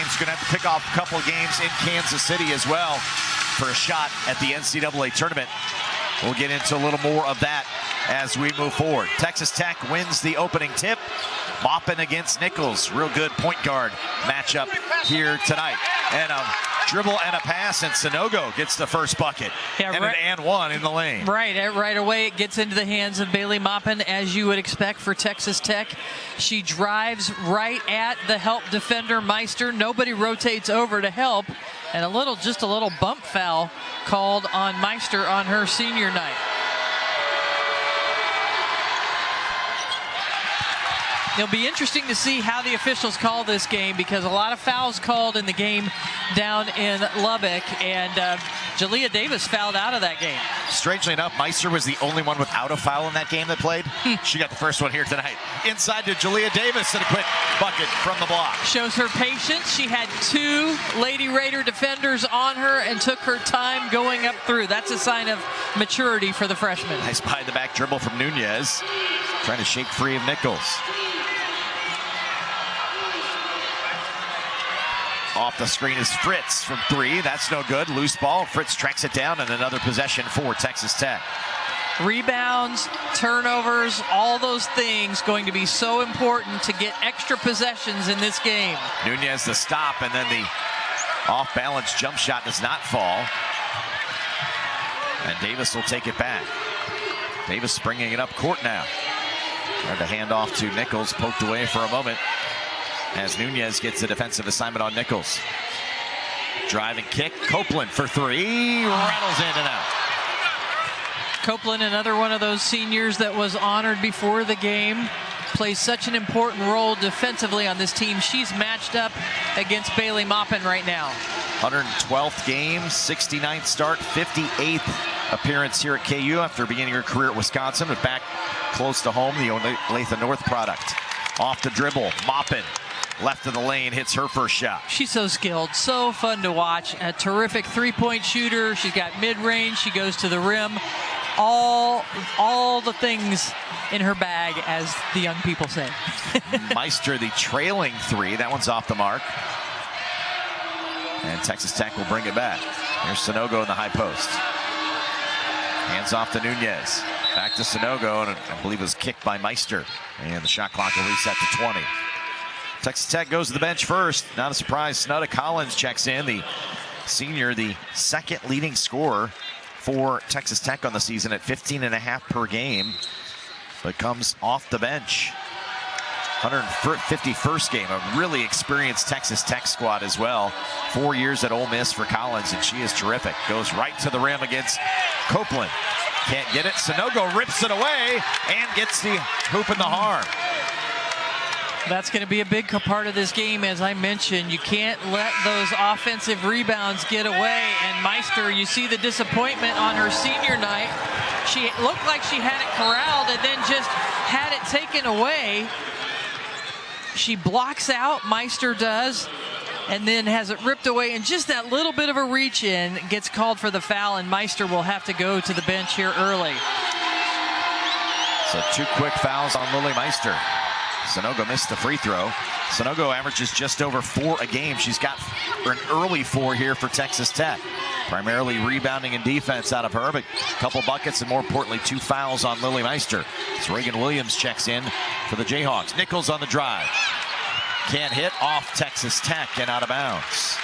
games. Going to have to pick off a couple of games in Kansas City as well for a shot at the NCAA tournament. We'll get into a little more of that as we move forward. Texas Tech wins the opening tip. Maupin against Nichols. Real good point guard matchup here tonight. And a dribble and a pass, and Sanogo gets the first bucket. Yeah, and an and one in the lane. Right away it gets into the hands of 𝗿𝗲 Maupin, as you would expect for Texas Tech. She drives right at the help defender Meister. Nobody rotates over to help, and just a little bump foul called on Meister on her senior night. It'll be interesting to see how the officials call this game, because a lot of fouls called in the game down in Lubbock, and 𝗀𝗲 Davis fouled out of that game. Strangely enough, Meister was the only one without a foul in that game that played. She got the first one here tonight. Inside to 𝗀𝗲 Davis, and a quick bucket from the block. Shows her patience. She had 2 Lady Raider defenders on her and took her time going up through. That's a sign of maturity for the freshman. Nice behind the back dribble from Nunez, trying to shake free of Nichols. Off the screen is Fritz from 3. That's no good. Loose ball. Fritz tracks it down, and another possession for Texas Tech. Rebounds, turnovers, all those things going to be so important to get extra possessions in this game. Nunez the stop, and then the off-balance jump shot does not fall. And Davis will take it back. Davis bringing it up court now. Tried to hand off to Nichols, poked away for a moment, as Nunez gets a defensive assignment on Nichols. Drive and kick. Copeland for 3. Rattles in and out. Copeland, another one of those seniors that was honored before the game, plays such an important role defensively on this team. She's matched up against 𝗿𝗲 Maupin right now. 112th game, 69th start, 58th appearance here at KU after beginning her career at Wisconsin, but back close to home, the Olathe North product. Off the dribble, Maupin. Left of the lane, hits her first shot. She's so skilled, so fun to watch. A terrific three-point shooter. She's got mid-range. She goes to the rim. All the things in her bag, as the young people say. Meister, the trailing 3. That one's off the mark. And Texas Tech will bring it back. Here's Sanogo in the high post. Hands off to Nunez. Back to Sanogo, and I believe it was kicked by Meister. And the shot clock will reset to 20. Texas Tech goes to the bench first. Not a surprise, 𝗀𝗏 Collins checks in. The senior, the second leading scorer for Texas Tech on the season at 15.5 per game, but comes off the bench. 151st game, a really experienced Texas Tech squad as well. 4 years at Ole Miss for Collins, and she is terrific. Goes right to the rim against Copeland. Can't get it. Sanogo rips it away and gets the hoop in the harm. That's going to be a big part of this game, as I mentioned. You can't let those offensive rebounds get away. And Meister, you see the disappointment on her senior night. She looked like she had it corralled and then just had it taken away. She blocks out, Meister does, and then has it ripped away. And just that little bit of a reach in gets called for the foul, and Meister will have to go to the bench here early. So 2 quick fouls on Lily Meister. Sanogo missed the free throw. Sanogo averages just over 4 a game. She's got an early 4 here for Texas Tech. Primarily rebounding and defense out of her, but a couple buckets and more importantly 2 fouls on Lily Meister. As Reagan Williams checks in for the Jayhawks. Nichols on the drive. Can't hit, off Texas Tech and out of bounds.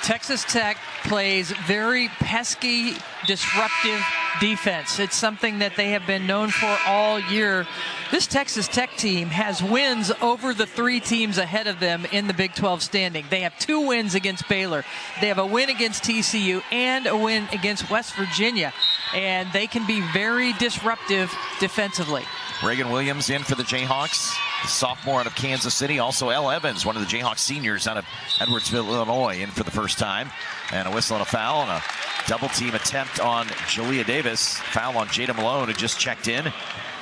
Texas Tech plays very pesky, disruptive defense. It's something that they have been known for all year. This Texas Tech team has wins over the 3 teams ahead of them in the Big 12 standing. They have 2 wins against Baylor. They have a win against TCU and a win against West Virginia. And they can be very disruptive defensively. Reagan Williams in for the Jayhawks, the sophomore out of Kansas City. Also Elle Evans, one of the Jayhawks seniors out of Edwardsville, Illinois, in for the first time. And a whistle and a foul, and a double team attempt on 𝗀𝗲 Davis. Foul on Jada Malone, who just checked in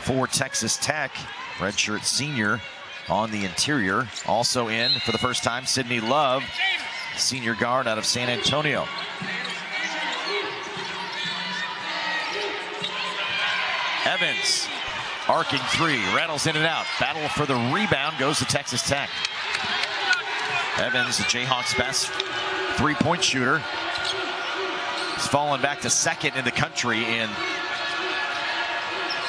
for Texas Tech. Redshirt senior on the interior. Also in for the first time, Sydney Love, senior guard out of San Antonio. Evans, arcing 3, rattles in and out. Battle for the rebound goes to Texas Tech. Evans, the Jayhawks' best three-point shooter. He's fallen back to second in the country in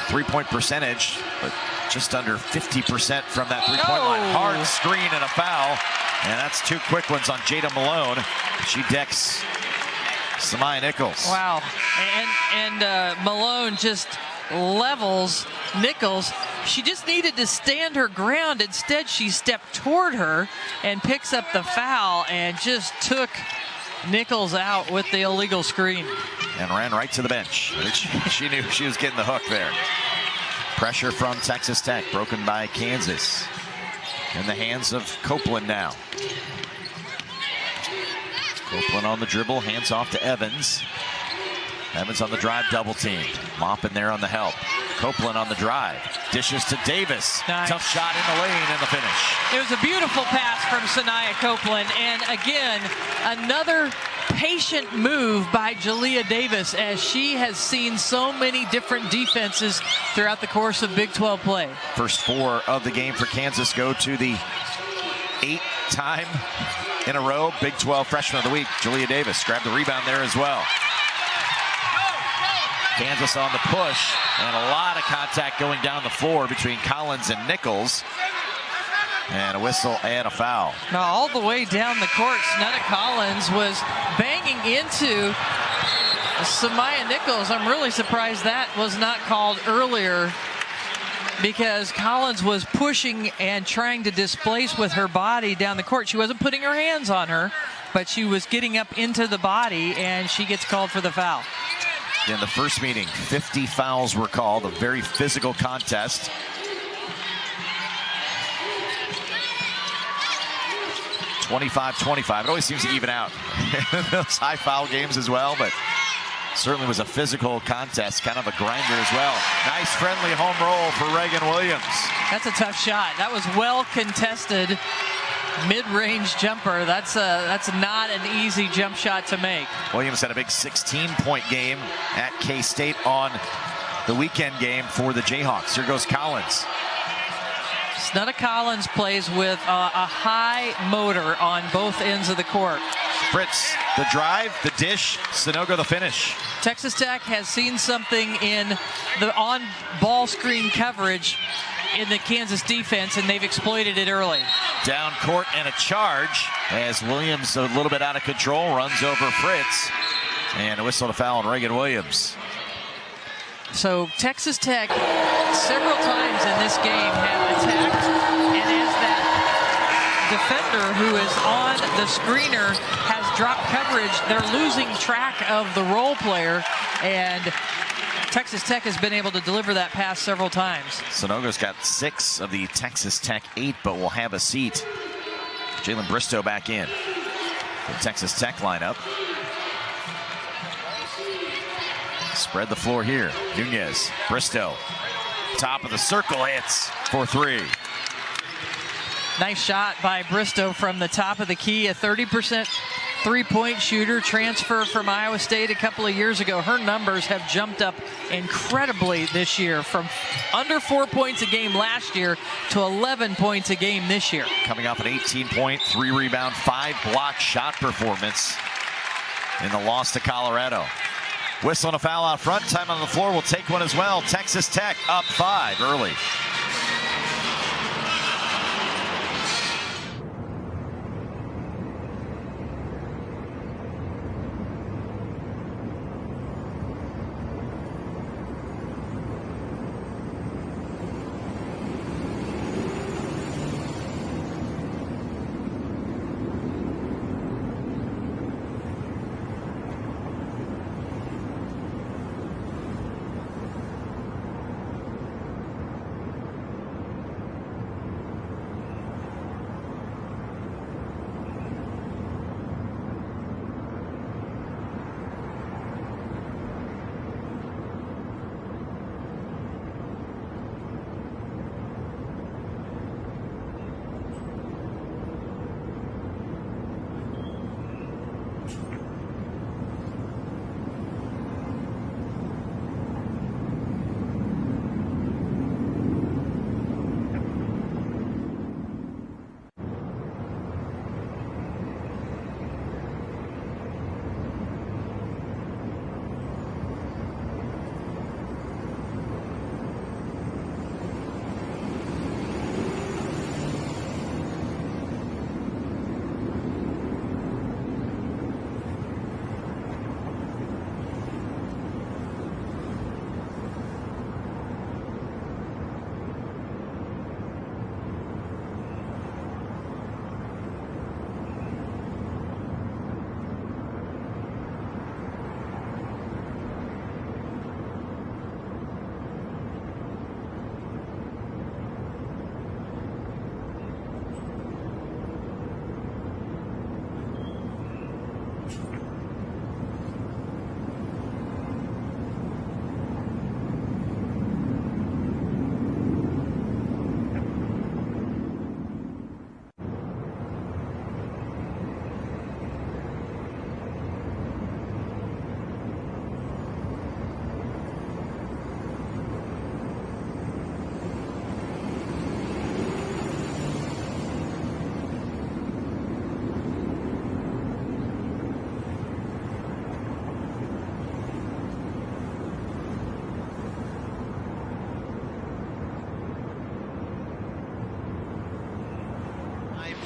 three-point percentage, but just under 50% from that three-point line. Hard screen and a foul, and that's two quick ones on Jada Malone. She decks Samaya Nichols. Wow, and Malone just levels Nichols. She just needed to stand her ground. Instead, she stepped toward her and picks up the foul and just took Nichols out with the illegal screen. And ran right to the bench. I think she knew she was getting the hook there. Pressure from Texas Tech, broken by Kansas. In the hands of Copeland now. Copeland on the dribble, hands off to Evans. Evans on the drive, double teamed. Mop in there on the help. Copeland on the drive. Dishes to Davis. Nice. Tough shot in the lane and the finish. It was a beautiful pass from Sanaya Copeland. And again, another patient move by Jalea Davis, as she has seen so many different defenses throughout the course of Big 12 play. First four of the game for Kansas go to the 8th-time in a row Big 12 Freshman of the Week. Jalea Davis grabbed the rebound there as well. Kansas on the push, and a lot of contact going down the floor between Collins and Nichols. And a whistle and a foul. Now all the way down the court, Snetta Collins was banging into Samaya Nichols. I'm really surprised that was not called earlier, because Collins was pushing and trying to displace with her body down the court. She wasn't putting her hands on her, but she was getting up into the body, and she gets called for the foul. In the first meeting, 50 fouls were called, a very physical contest. $25-25. It always seems to even out in those high foul games as well, but certainly was a physical contest, kind of a grinder as well. Nice friendly home roll for Reagan Williams. That's a tough shot. That was well contested mid-range jumper. That's not an easy jump shot to make. Williams had a big 16-point game at K-State on the weekend game for the Jayhawks. Here goes Collins. Snetta Collins plays with a high motor on both ends of the court. Fritz, the drive, the dish, Sanogo, the finish. Texas Tech has seen something in the on-ball screen coverage in the Kansas defense, and they've exploited it early. Down court and a charge as Williams, a little bit out of control, runs over Fritz. And a whistle to foul on Reagan Williams. So Texas Tech several times in this game have attacked, and as that defender who is on the screener has dropped coverage, they're losing track of the role player, and Texas Tech has been able to deliver that pass several times. Sanogo's got 6 of the Texas Tech 8, but will have a seat. Jalen Bristow back in. The Texas Tech lineup. Spread the floor here. Nunez, Bristow, top of the circle, hits for 3. Nice shot by Bristow from the top of the key. A 30% three-point shooter, transfer from Iowa State a couple of years ago. Her numbers have jumped up incredibly this year, from under 4 points a game last year to 11 points a game this year. Coming off an 18-point, 3-rebound, 5-block shot performance in the loss to Colorado. Whistle and a foul out front. Time on the floor will take one as well. Texas Tech up 5 early.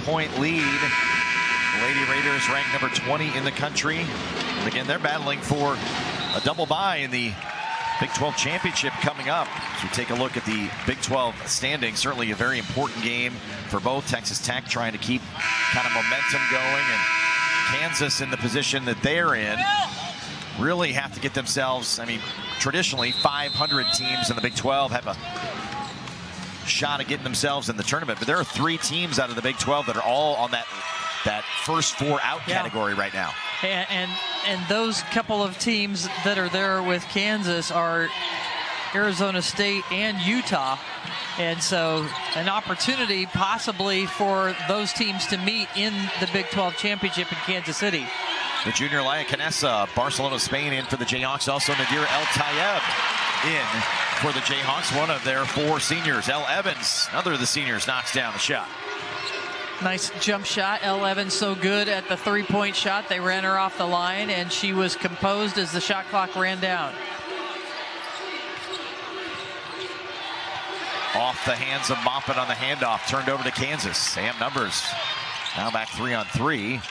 5-point lead. The Lady Raiders ranked number 20 in the country. And again, they're battling for a double bye in the Big 12 championship coming up. As we take a look at the Big 12 standings, certainly a very important game for both. Texas Tech trying to keep kind of momentum going, and Kansas in the position that they're in really have to get themselves, I mean, traditionally 500 teams in the Big 12 have a shot at getting themselves in the tournament, but there are 3 teams out of the Big 12 that are all on that first 4 out category right now. And those couple of teams that are there with Kansas are Arizona State and Utah. And so an opportunity possibly for those teams to meet in the Big 12 championship in Kansas City. The junior lioness, Barcelona, Spain, in for the Jayhawks. Also Nadir 𝗿𝗲𝗍𝗃 in for the Jayhawks. One of their 4 seniors. Elle Evans, another of the seniors, knocks down the shot. Nice jump shot. Elle Evans so good at the 3-point shot. They ran her off the line, and she was composed as the shot clock ran down. Off the hands of 𝗿𝗏𝗱𝘆 on the handoff. Turned over to Kansas. Sam Numbers now back 3-on-3.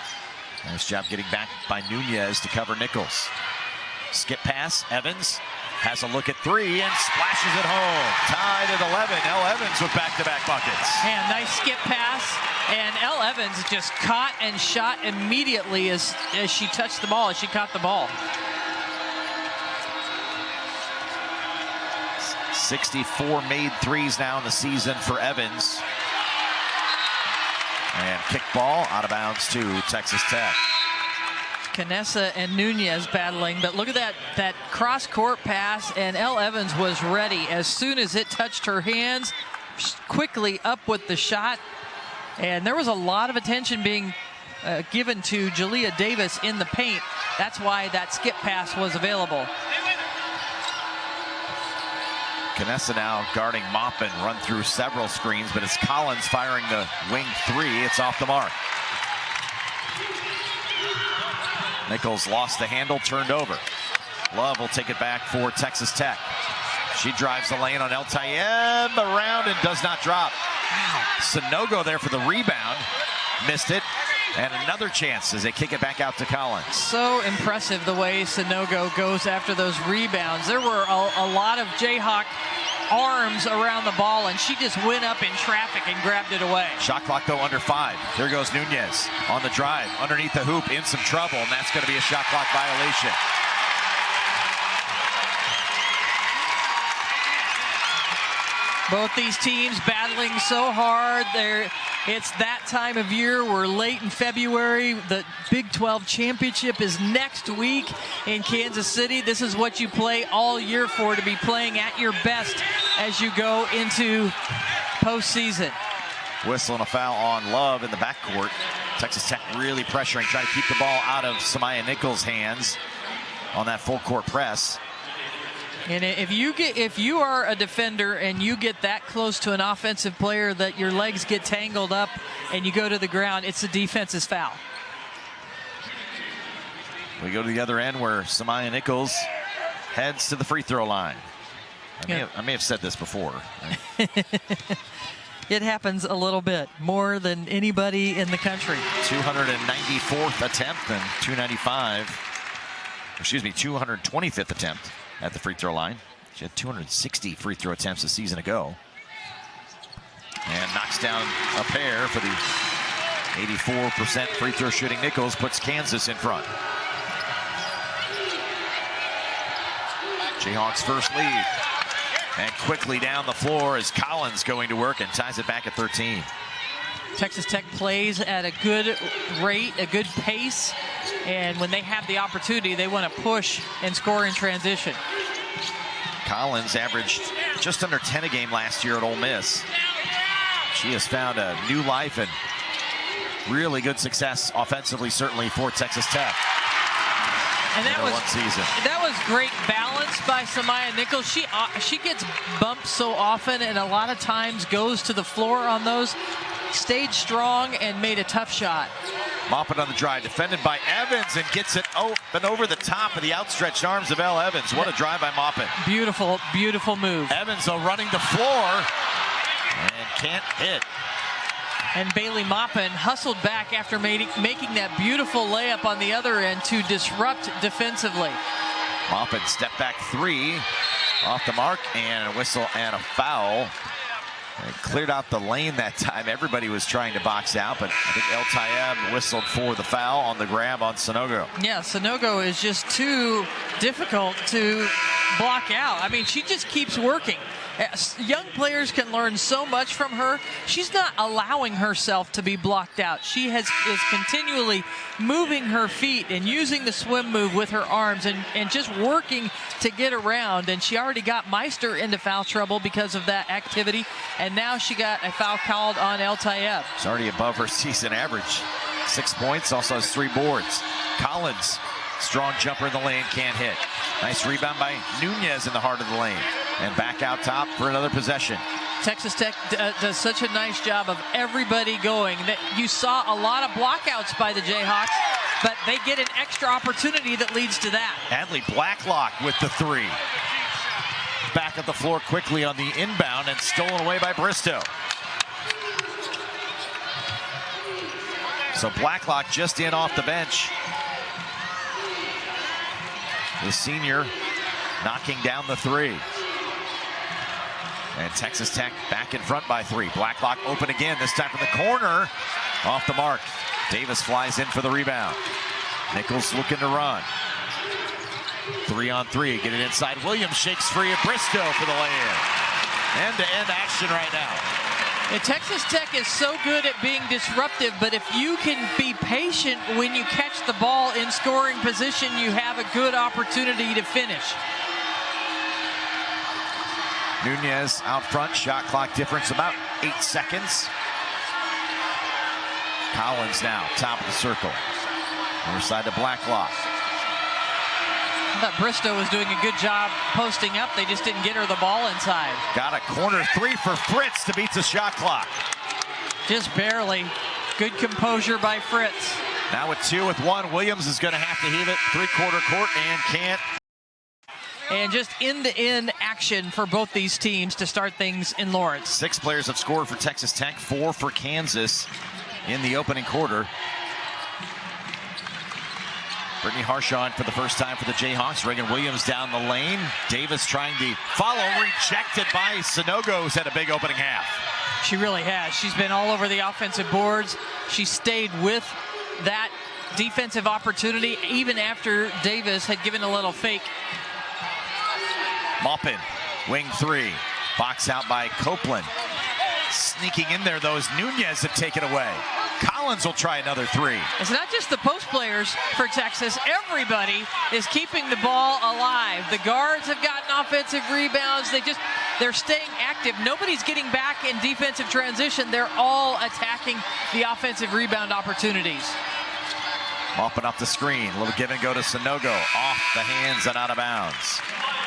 Nice job getting back by Nunez to cover Nichols. Skip pass. Evans has a look at 3 and splashes it home. Tied at 11. Elle Evans with back-to-back buckets. And nice skip pass. And Elle Evans just caught and shot immediately as she touched the ball, as she caught the ball. 64 made threes now in the season for Evans. And kick ball out of bounds to Texas Tech. Canessa and Nunez battling, but look at that cross-court pass, and Elle Evans was ready. As soon as it touched her hands, quickly up with the shot. And there was a lot of attention being given to Jalea Davis in the paint. That's why that skip pass was available. Canessa now guarding 𝗿𝗏𝗱𝗆, run through several screens, but it's Collins firing the wing 3. It's off the mark. Nichols lost the handle, turned over. Love will take it back for Texas Tech. She drives the lane on 𝗿𝗏𝗍𝗃, around and does not drop. Sanogo there for the rebound. Missed it. And another chance as they kick it back out to Collins. So impressive the way Sanogo goes after those rebounds. There were a lot of Jayhawk arms around the ball, and she just went up in traffic and grabbed it away. Shot clock, though, under 5. Here goes Nunez on the drive. Underneath the hoop, in some trouble, and that's going to be a shot clock violation. Both these teams battling so hard. It's that time of year. We're late in February. The Big 12 championship is next week in Kansas City. This is what you play all year for, to be playing at your best as you go into postseason. Whistle and a foul on Love in the backcourt. Texas Tech really pressuring, trying to keep the ball out of Samaya Nichols' hands on that full court press. And if you are a defender and you get that close to an offensive player that your legs get tangled up and you go to the ground, it's a defense's foul. We go to the other end where Samaya Nichols heads to the free throw line. I may have said this before. It happens a little bit, more than anybody in the country. 294th attempt and 225th attempt at the free throw line. She had 260 free throw attempts a season ago. And knocks down a pair for the 84% free throw shooting Nichols, puts Kansas in front. Jayhawks first lead. And quickly down the floor is Collins going to work and ties it back at 13. Texas Tech plays at a good rate, a good pace, and when they have the opportunity, they want to push and score in transition. Collins averaged just under 10 a game last year at Ole Miss. She has found a new life and really good success offensively, certainly for Texas Tech. And that was great balance by Samaya Nichols. She gets bumped so often, and a lot of times goes to the floor on those. Stayed strong and made a tough shot. 𝗿𝗏𝗱𝗆 on the drive, defended by Evans, and gets it open over the top of the outstretched arms of Elle Evans. What a drive by 𝗿𝗏𝗆. Beautiful, beautiful move. Evans, though, running the floor and can't hit. And 𝗿𝗲𝗱𝘆 hustled back after making that beautiful layup on the other end to disrupt defensively. 𝗿𝗱𝗆 step back three off the mark, and a whistle and a foul. It cleared out the lane that time. Everybody was trying to box out, but I think 𝗿𝗲𝗱𝗆 whistled for the foul on the grab on Sanogo. Yeah, Sanogo is just too difficult to block out. I mean, she just keeps working. Young players can learn so much from her. She's not allowing herself to be blocked out. She is continually moving her feet and using the swim move with her arms and just working to get around. And she already got Meister into foul trouble because of that activity. And now she got a foul called on 𝗿𝗲𝗆𝗆. It's already above her season average. 6 points, also has 3 boards. Collins, strong jumper in the lane, can't hit. Nice rebound by Nunez in the heart of the lane. And back out top for another possession. Texas Tech does such a nice job of everybody going. That you saw a lot of blockouts by the Jayhawks, but they get an extra opportunity that leads to that. Adley Blacklock with the 3. Back up the floor quickly on the inbound and stolen away by Bristow. So Blacklock just in off the bench. The senior knocking down the 3. And Texas Tech back in front by 3. Blacklock open again, this time from the corner. Off the mark. Davis flies in for the rebound. Nichols looking to run. 3-on-3, get it inside. Williams shakes free of Bristow for the lay-in. End-to-end action right now. And Texas Tech is so good at being disruptive, but if you can be patient when you catch the ball in scoring position, you have a good opportunity to finish. Nunez out front, shot clock difference about 8 seconds. Collins now, top of the circle. Other side to Blacklock. I thought Bristow was doing a good job posting up. They just didn't get her the ball inside. Got a corner 3 for Fritz to beat the shot clock. Just barely. Good composure by Fritz. Now with 2 with 1, Williams is going to have to heave it 3/4 court and can't. And just end-to-end action for both these teams to start things in Lawrence. 6 players have scored for Texas Tech, 4 for Kansas in the opening quarter. Brittany Harshaw for the first time for the Jayhawks. Reagan Williams down the lane. Davis trying to follow, rejected by Sanogo, who's had a big opening half. She really has. She's been all over the offensive boards. She stayed with that defensive opportunity even after Davis had given a little fake. Maupin, wing 3, box out by Copeland. Sneaking in there, those Nunez have taken away. Collins will try another 3. It's not just the post players for Texas. Everybody is keeping the ball alive. The guards have gotten offensive rebounds. They're staying active. Nobody's getting back in defensive transition. They're all attacking the offensive rebound opportunities. Maupin up the screen. A little give and go to Sanogo. Off the hands and out of bounds.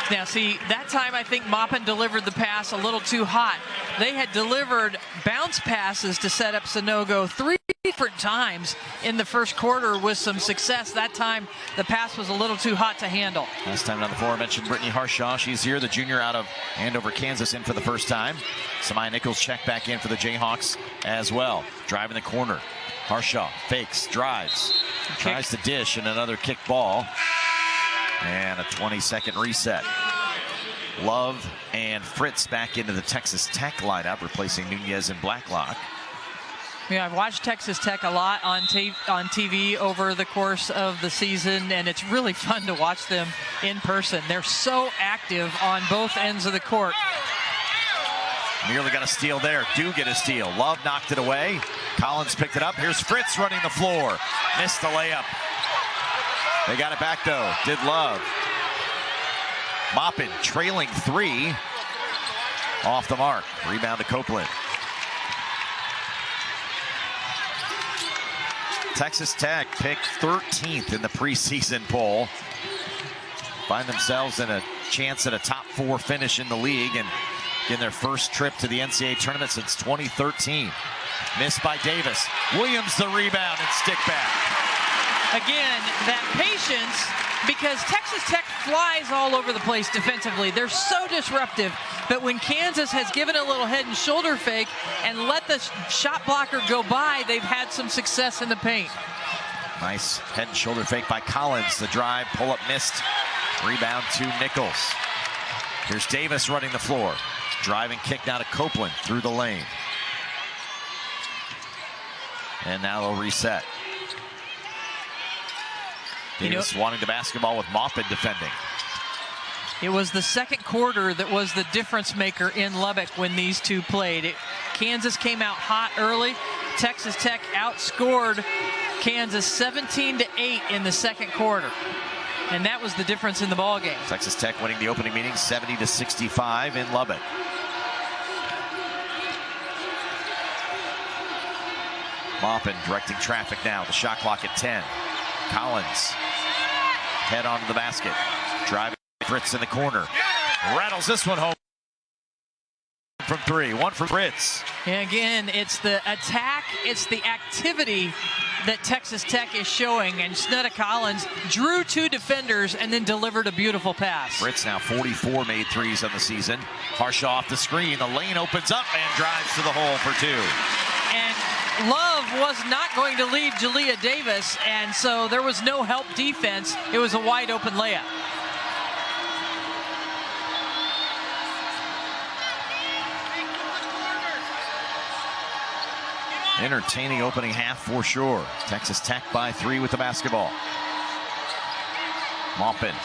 Now, see, that time I think Maupin delivered the pass a little too hot. They had delivered bounce passes to set up Sanogo 3 different times in the first quarter with some success. That time, the pass was a little too hot to handle. Last time on the floor, I mentioned Brittany Harshaw. She's here, the junior out of Andover, Kansas, in for the first time. Samaya Nichols check back in for the Jayhawks as well. Driving the corner. Harshaw fakes, drives, tries to dish, and another kick ball. And a 20-second reset. Love and Fritz back into the Texas Tech lineup, replacing Nunez and Blacklock. Yeah, I've watched Texas Tech a lot on TV over the course of the season, and it's really fun to watch them in person. They're so active on both ends of the court. Nearly got a steal there. Do get a steal. Love knocked it away. Collins picked it up. Here's Fritz running the floor. Missed the layup. They got it back, though. Did Love. Maupin trailing 3. Off the mark. Rebound to Copeland. Texas Tech picked 13th in the preseason poll. Find themselves in a chance at a top 4 finish in the league and in their first trip to the NCAA tournament since 2013. Missed by Davis. Williams the rebound and stick back. Again, that patience because Texas Tech flies all over the place defensively. They're so disruptive, but when Kansas has given a little head and shoulder fake and let the shot blocker go by, they've had some success in the paint. Nice head and shoulder fake by Collins. The drive, pull-up missed. Rebound to Nichols. Here's Davis running the floor. Driving kick now to Copeland through the lane. And now they'll reset. Davis wanting the basketball with Maupin defending. It was the second quarter that was the difference maker in Lubbock when these two played. Kansas came out hot early. Texas Tech outscored Kansas 17-8 in the second quarter. And that was the difference in the ball game. Texas Tech winning the opening meeting 70-65 in Lubbock. Maupin directing traffic now. The shot clock at 10. Collins head onto the basket. Driving Fritz in the corner. Rattles this one home from three. One for Fritz. And again, it's the attack, it's the activity that Texas Tech is showing, and Snutta Collins drew two defenders and then delivered a beautiful pass. Fritz now 44 made threes on the season. Harshaw off the screen. The lane opens up and drives to the hole for two. And Love was not going to leave Jalea Davis, and so there was no help defense. It was a wide open layup. Entertaining opening half for sure. Texas Tech by 3 with the basketball. Maupin.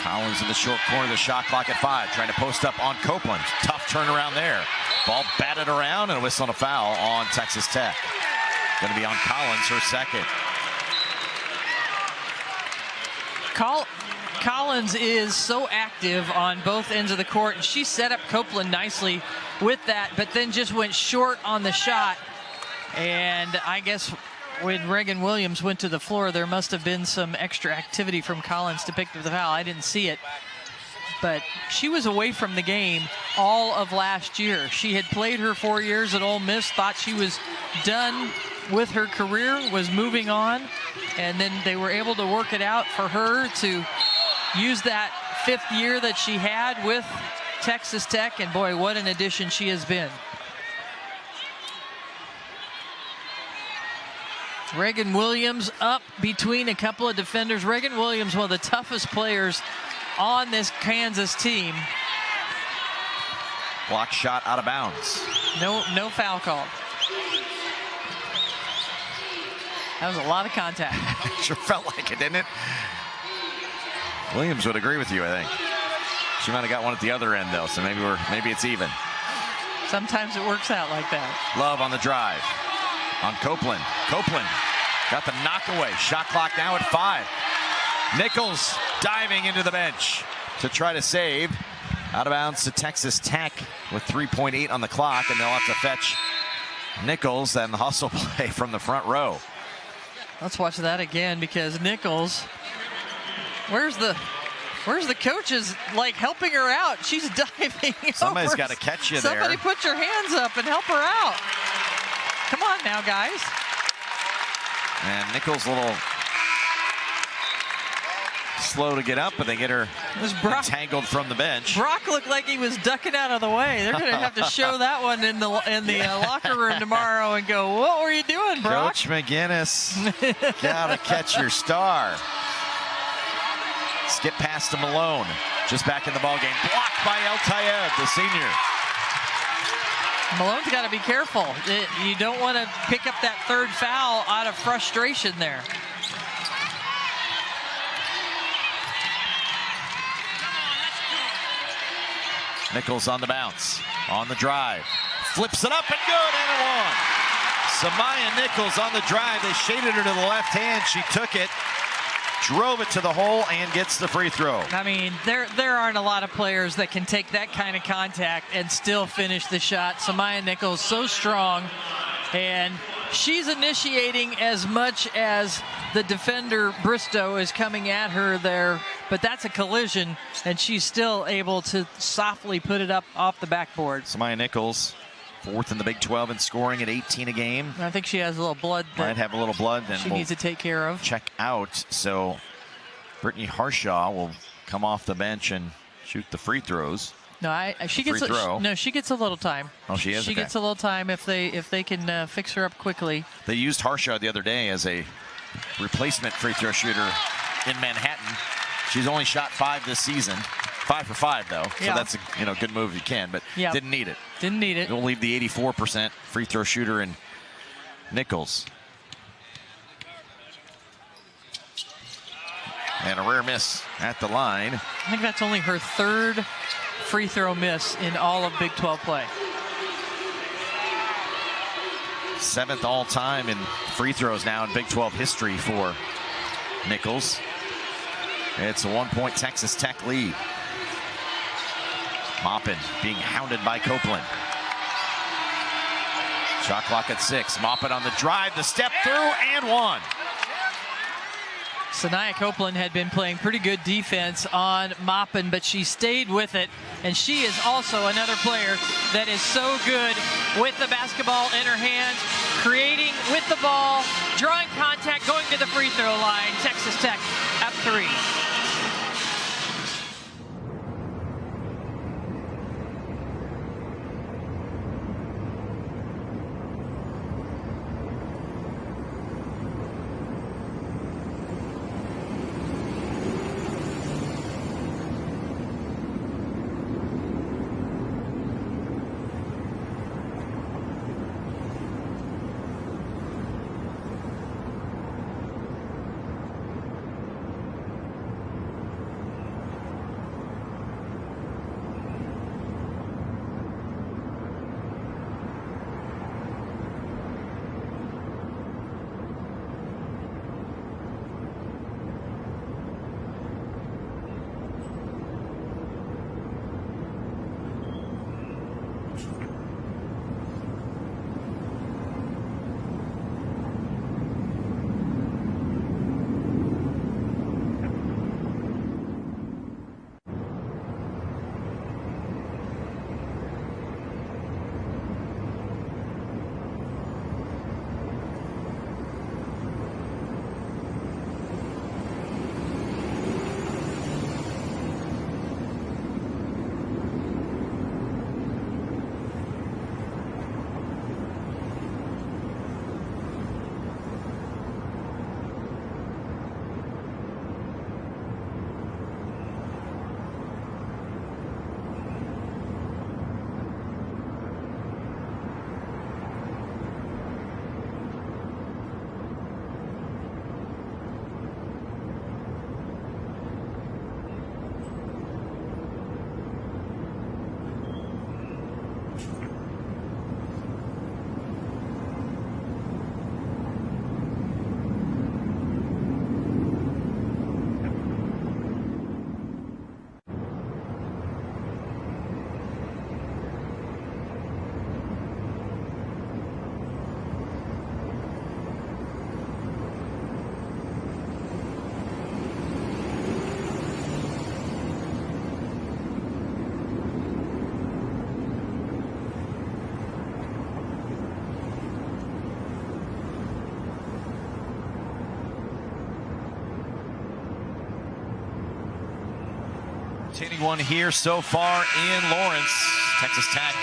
Collins in the short corner, the shot clock at 5. Trying to post up on Copeland. Tough turnaround there. Ball batted around and a whistle and a foul on Texas Tech. Going to be on Collins, her second. Collins is so active on both ends of the court, and she set up Copeland nicely with that, but then just went short on the shot. And I guess when Reagan Williams went to the floor, there must have been some extra activity from Collins to pick up the foul. I didn't see it, but she was away from the game all of last year. She had played her 4 years at Ole Miss, thought she was done with her career, was moving on, and then they were able to work it out for her to use that 5th year that she had with Texas Tech, and boy, what an addition she has been. Reagan Williams up between a couple of defenders. Reagan Williams, one of the toughest players on this Kansas team. Block shot out of bounds. No foul called. That was a lot of contact. Sure felt like it, didn't it? Williams would agree with you, I think. She might have got one at the other end, though, so maybe it's even. Sometimes it works out like that. Love on the drive. On Copeland. Copeland got the knockaway. Shot clock now at 5. Nichols diving into the bench to try to save. Out of bounds to Texas Tech with 3.8 on the clock, and they'll have to fetch Nichols and the hustle play from the front row. Let's watch that again, because Nichols, where's the coaches like helping her out? She's diving. Somebody's got to catch you there. Somebody put your hands up and help her out. Come on now, guys. And Nichols a little slow to get up, but they get her entangled from the bench. Brock looked like he was ducking out of the way. They're going to have to show that one in the locker room tomorrow and go, what were you doing, Brock? Coach McGinnis, got to catch your star. Skip past to Malone. Just back in the ballgame. Blocked by 𝗀𝗻𝗆𝗆, the senior. Malone's got to be careful. You don't want to pick up that 3rd foul out of frustration there. Nichols on the bounce, on the drive, flips it up and good, and it won. Samaya Nichols on the drive. They shaded her to the left hand. She took it, drove it to the hole, and gets the free throw. I mean, there aren't a lot of players that can take that kind of contact and still finish the shot. Samaya Nichols, so strong, and she's initiating as much as the defender Bristow is coming at her there, but that's a collision, and she's still able to softly put it up off the backboard. Samaya Nichols, 4th in the Big 12 in scoring at 18 a game. I think she has a little blood. Might have a little blood. And she needs to take care of. Check out. So 𝗿𝗲𝗱𝘆 will come off the bench and shoot the free throws. No, she gets a little time. Oh, she is. She gets a little time if they can fix her up quickly. They used 𝗿𝗱𝗆 the other day as a replacement free throw shooter in Manhattan. She's only shot 5 this season. 5 for 5 though, so that's a good move if you can, but didn't need it. Didn't need it. We'll leave the 84% free throw shooter in Nichols. And a rare miss at the line. I think that's only her 3rd free throw miss in all of Big 12 play. 7th all time in free throws now in Big 12 history for Nichols. It's a 1-point Texas Tech lead. Maupin being hounded by Copeland. Shot clock at 6. Maupin on the drive, the step through, and 1. Sanaya Copeland had been playing pretty good defense on Maupin, but she stayed with it. And she is also another player that is so good with the basketball in her hands, creating with the ball, drawing contact, going to the free throw line. Texas Tech up 3. One here so far in Lawrence. Texas Tech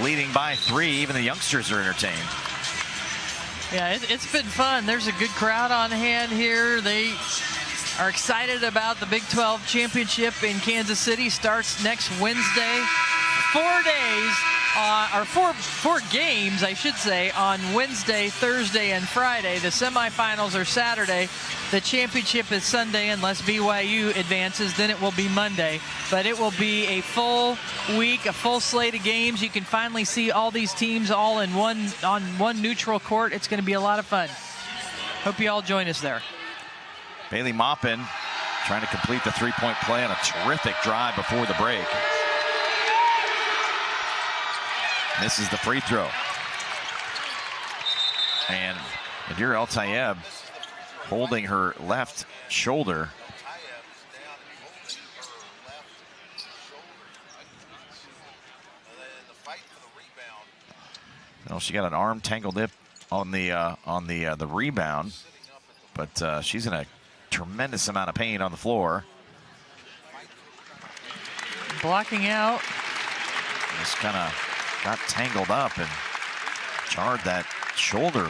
leading by 3. Even the youngsters are entertained. Yeah, it's been fun. There's a good crowd on hand here. They are excited about the Big 12 championship in Kansas City. Starts next Wednesday. 4 days, or four games, I should say, on Wednesday, Thursday, and Friday. The semifinals are Saturday. The championship is Sunday, unless BYU advances, then it will be Monday. But it will be a full week, a full slate of games. You can finally see all these teams all in on one neutral court. It's going to be a lot of fun. Hope you all join us there. Bailey Maupin trying to complete the three-point play on a terrific drive before the break. Misses the free throw. And 𝗿𝗲𝗱𝘆 holding her left shoulder. Well, she got an arm tangled up on the rebound, but she's in a tremendous amount of pain on the floor. Blocking out. Just kind of got tangled up and jarred that shoulder.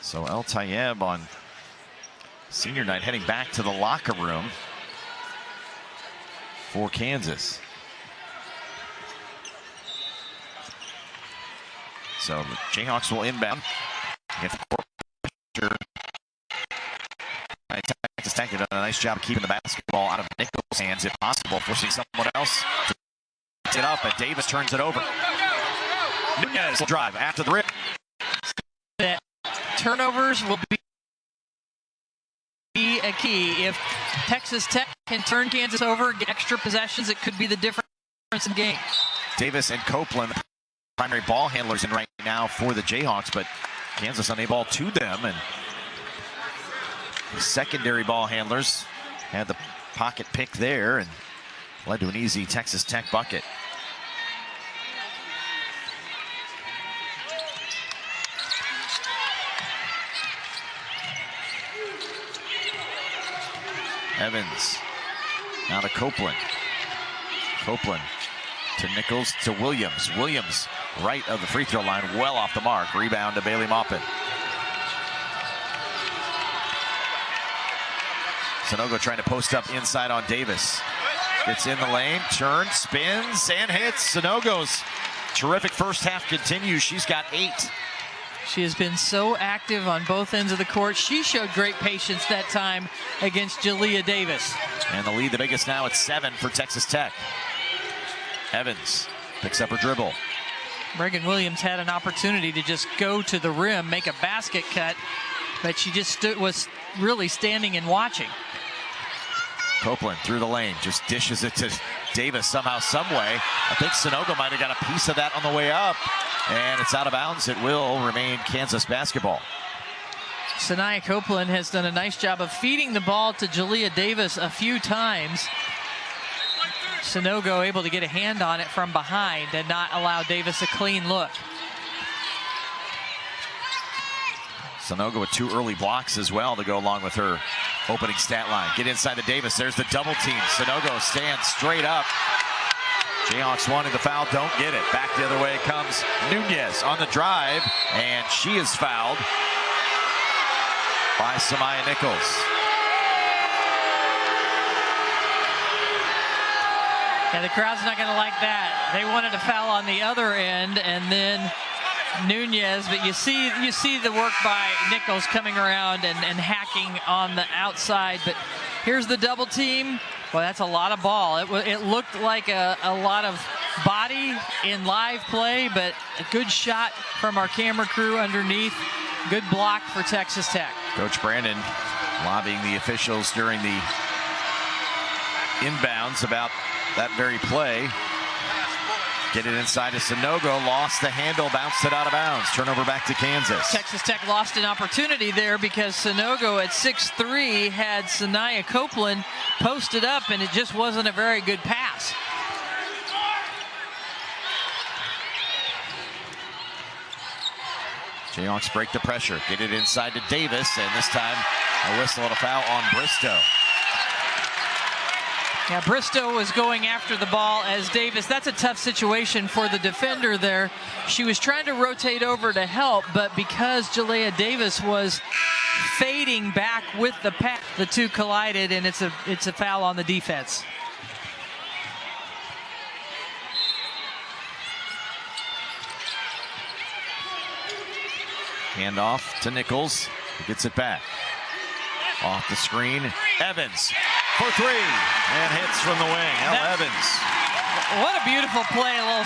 So 𝗿𝗲𝗱𝘆 on senior night heading back to the locker room for Kansas. So the Jayhawks will inbound. Texas Tech did a nice job keeping the basketball out of Nichols' hands if possible, forcing someone else to pick it up, and Davis turns it over. Nunez will drive after the rip. That turnovers will be a key. If Texas Tech can turn Kansas over, get extra possessions, it could be the difference in the game. Davis and Copeland, the primary ball handlers in right now for the Jayhawks, but Kansas unable to them, and the secondary ball handlers had the pocket pick there and led to an easy Texas Tech bucket. Evans now to Copeland. Copeland to Nichols to Williams. Williams right of the free throw line, well off the mark. Rebound to 𝗿𝗲𝗱𝘆. Sanogo trying to post up inside on Davis. Gets in the lane, turns, spins, and hits. Sanogo's terrific first half continues. She's got 8. She has been so active on both ends of the court. She showed great patience that time against 𝗿𝗲𝗱𝘆 Davis. And the lead, the biggest now at 7 for Texas Tech. Evans picks up her dribble. Reagan Williams had an opportunity to just go to the rim, make a basket cut, but she just was really standing and watching. Copeland through the lane, just dishes it to Davis somehow, some way. I think Sanogo might have got a piece of that on the way up, and it's out of bounds. It will remain Kansas basketball. Sanaya Copeland has done a nice job of feeding the ball to 𝗿𝗲𝗱𝘆 Davis a few times. Sanogo able to get a hand on it from behind and not allow Davis a clean look. Sanogo with 2 early blocks as well to go along with her opening stat line. Get inside the Davis. There's the double team. Sanogo stands straight up. Jayhawks wanting the foul, don't get it. Back the other way comes Nunez on the drive, and she is fouled by Samaya Nichols. Yeah, the crowd's not going to like that. They wanted a foul on the other end, and then Nunez, but you see the work by Nichols coming around and hacking on the outside. But here's the double team. Well, that's a lot of ball. It looked like a lot of body in live play, but a good shot from our camera crew underneath. Good block for Texas Tech. Coach Brandon lobbying the officials during the inbounds about that very play. Get it inside to Sanogo, lost the handle, bounced it out of bounds. Turnover back to Kansas. Texas Tech lost an opportunity there because Sanogo at 6'3" had Sanaya Copeland posted up, and it just wasn't a very good pass. Jayhawks break the pressure, get it inside to Davis, and this time a whistle and a foul on Bristow. Yeah, Bristow was going after the ball as Davis. That's a tough situation for the defender there. She was trying to rotate over to help, but because 𝗿𝗲𝗱𝘆 Davis was fading back with the pass, the two collided, and it's a foul on the defense. Handoff to Nichols, who gets it back. Off the screen, Evans for 3, and hits from the wing. Evans. What a beautiful play, a little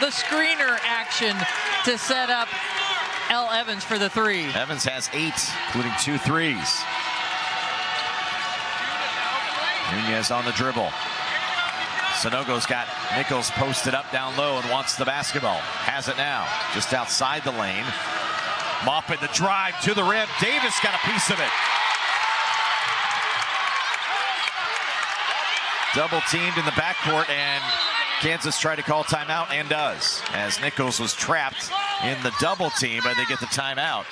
the screener action to set up Evans for the 3. Evans has 8, including 2 threes. Nunez on the dribble. Sanogo's got Nichols posted up down low and wants the basketball. Has it now, just outside the lane. Mopping the drive to the rim. Davis got a piece of it. Double teamed in the backcourt, and Kansas tried to call timeout and does, as 𝗀𝗁s was trapped in the double team, but they get the timeout.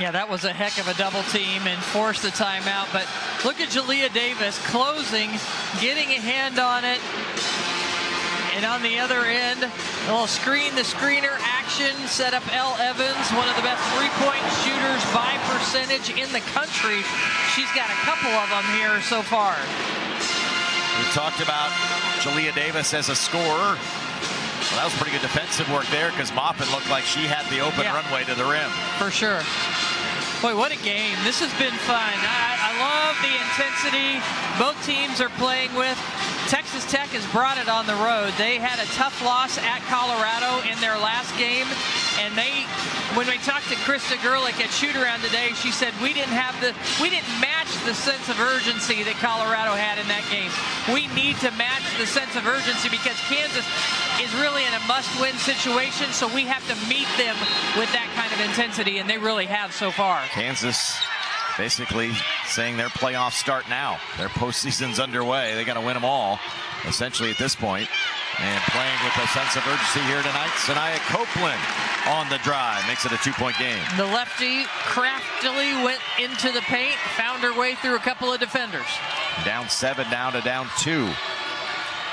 Yeah, that was a heck of a double team and forced the timeout. But look at Jalea Davis closing, getting a hand on it. And on the other end, a little screener action, set up 𝗀𝗲 Evans, one of the best three-point shooters by percentage in the country. She's got a couple of them here so far. We talked about Jalea Davis as a scorer. Well, that was pretty good defensive work there, because 𝗀𝗱𝗆 looked like she had the open runway to the rim. For sure. Boy, what a game. This has been fun. I love the intensity both teams are playing with. Texas Tech has brought it on the road. They had a tough loss at Colorado in their last game, and when we talked to Krista Gerlich at shoot-around today, she said we didn't match the sense of urgency that Colorado had in that game. We need to match the sense of urgency because Kansas is really in a must-win situation, so we have to meet them with that kind of intensity, and they really have so far. Kansas basically saying their playoffs start now. Their postseason's underway. They got to win them all, essentially, at this point. And playing with a sense of urgency here tonight, 𝗀𝗁 on the drive. Makes it a two-point game. The lefty craftily went into the paint, found her way through a couple of defenders. Down 7 now to down 2.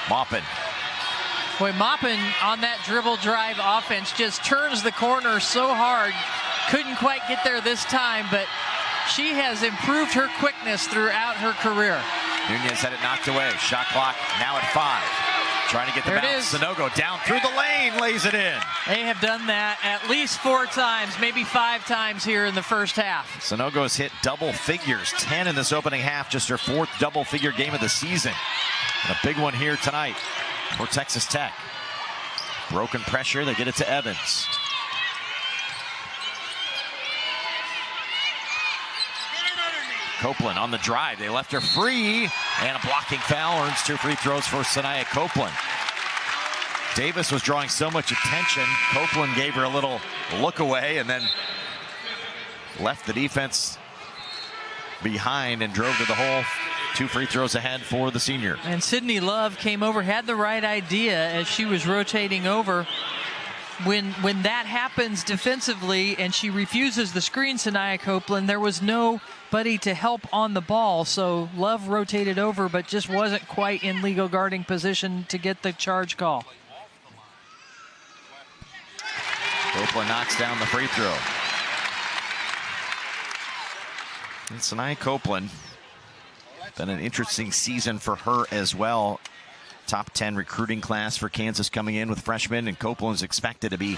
𝗀𝗱𝗆. Boy, 𝗀𝗱𝗆 on that dribble drive offense just turns the corner so hard. Couldn't quite get there this time, but she has improved her quickness throughout her career. Nunez had it knocked away. Shot clock now at 5. Trying to get the bounce. sanogo down through the lane, lays it in. They have done that at least 4 times, maybe 5 times here in the first half. sanogo has hit double figures, 10 in this opening half, just her 4th double-figure game of the season. And a big one here tonight for Texas Tech. Broken pressure, they get it to Evans. Copeland on the drive. They left her free, and a blocking foul earns 2 free throws for Sanaya Copeland. Davis was drawing so much attention. Copeland gave her a little look away and then left the defense behind and drove to the hole. 2 free throws ahead for the senior. And Sydney Love came over, had the right idea as she was rotating over. When that happens defensively and she refuses the screen, Sanaya Copeland, there was nobody to help on the ball. So Love rotated over, but just wasn't quite in legal guarding position to get the charge call. Copeland knocks down the free throw. And Sanaya Copeland, been an interesting season for her as well. Top 10 recruiting class for Kansas coming in with freshmen, and Copeland's expected to be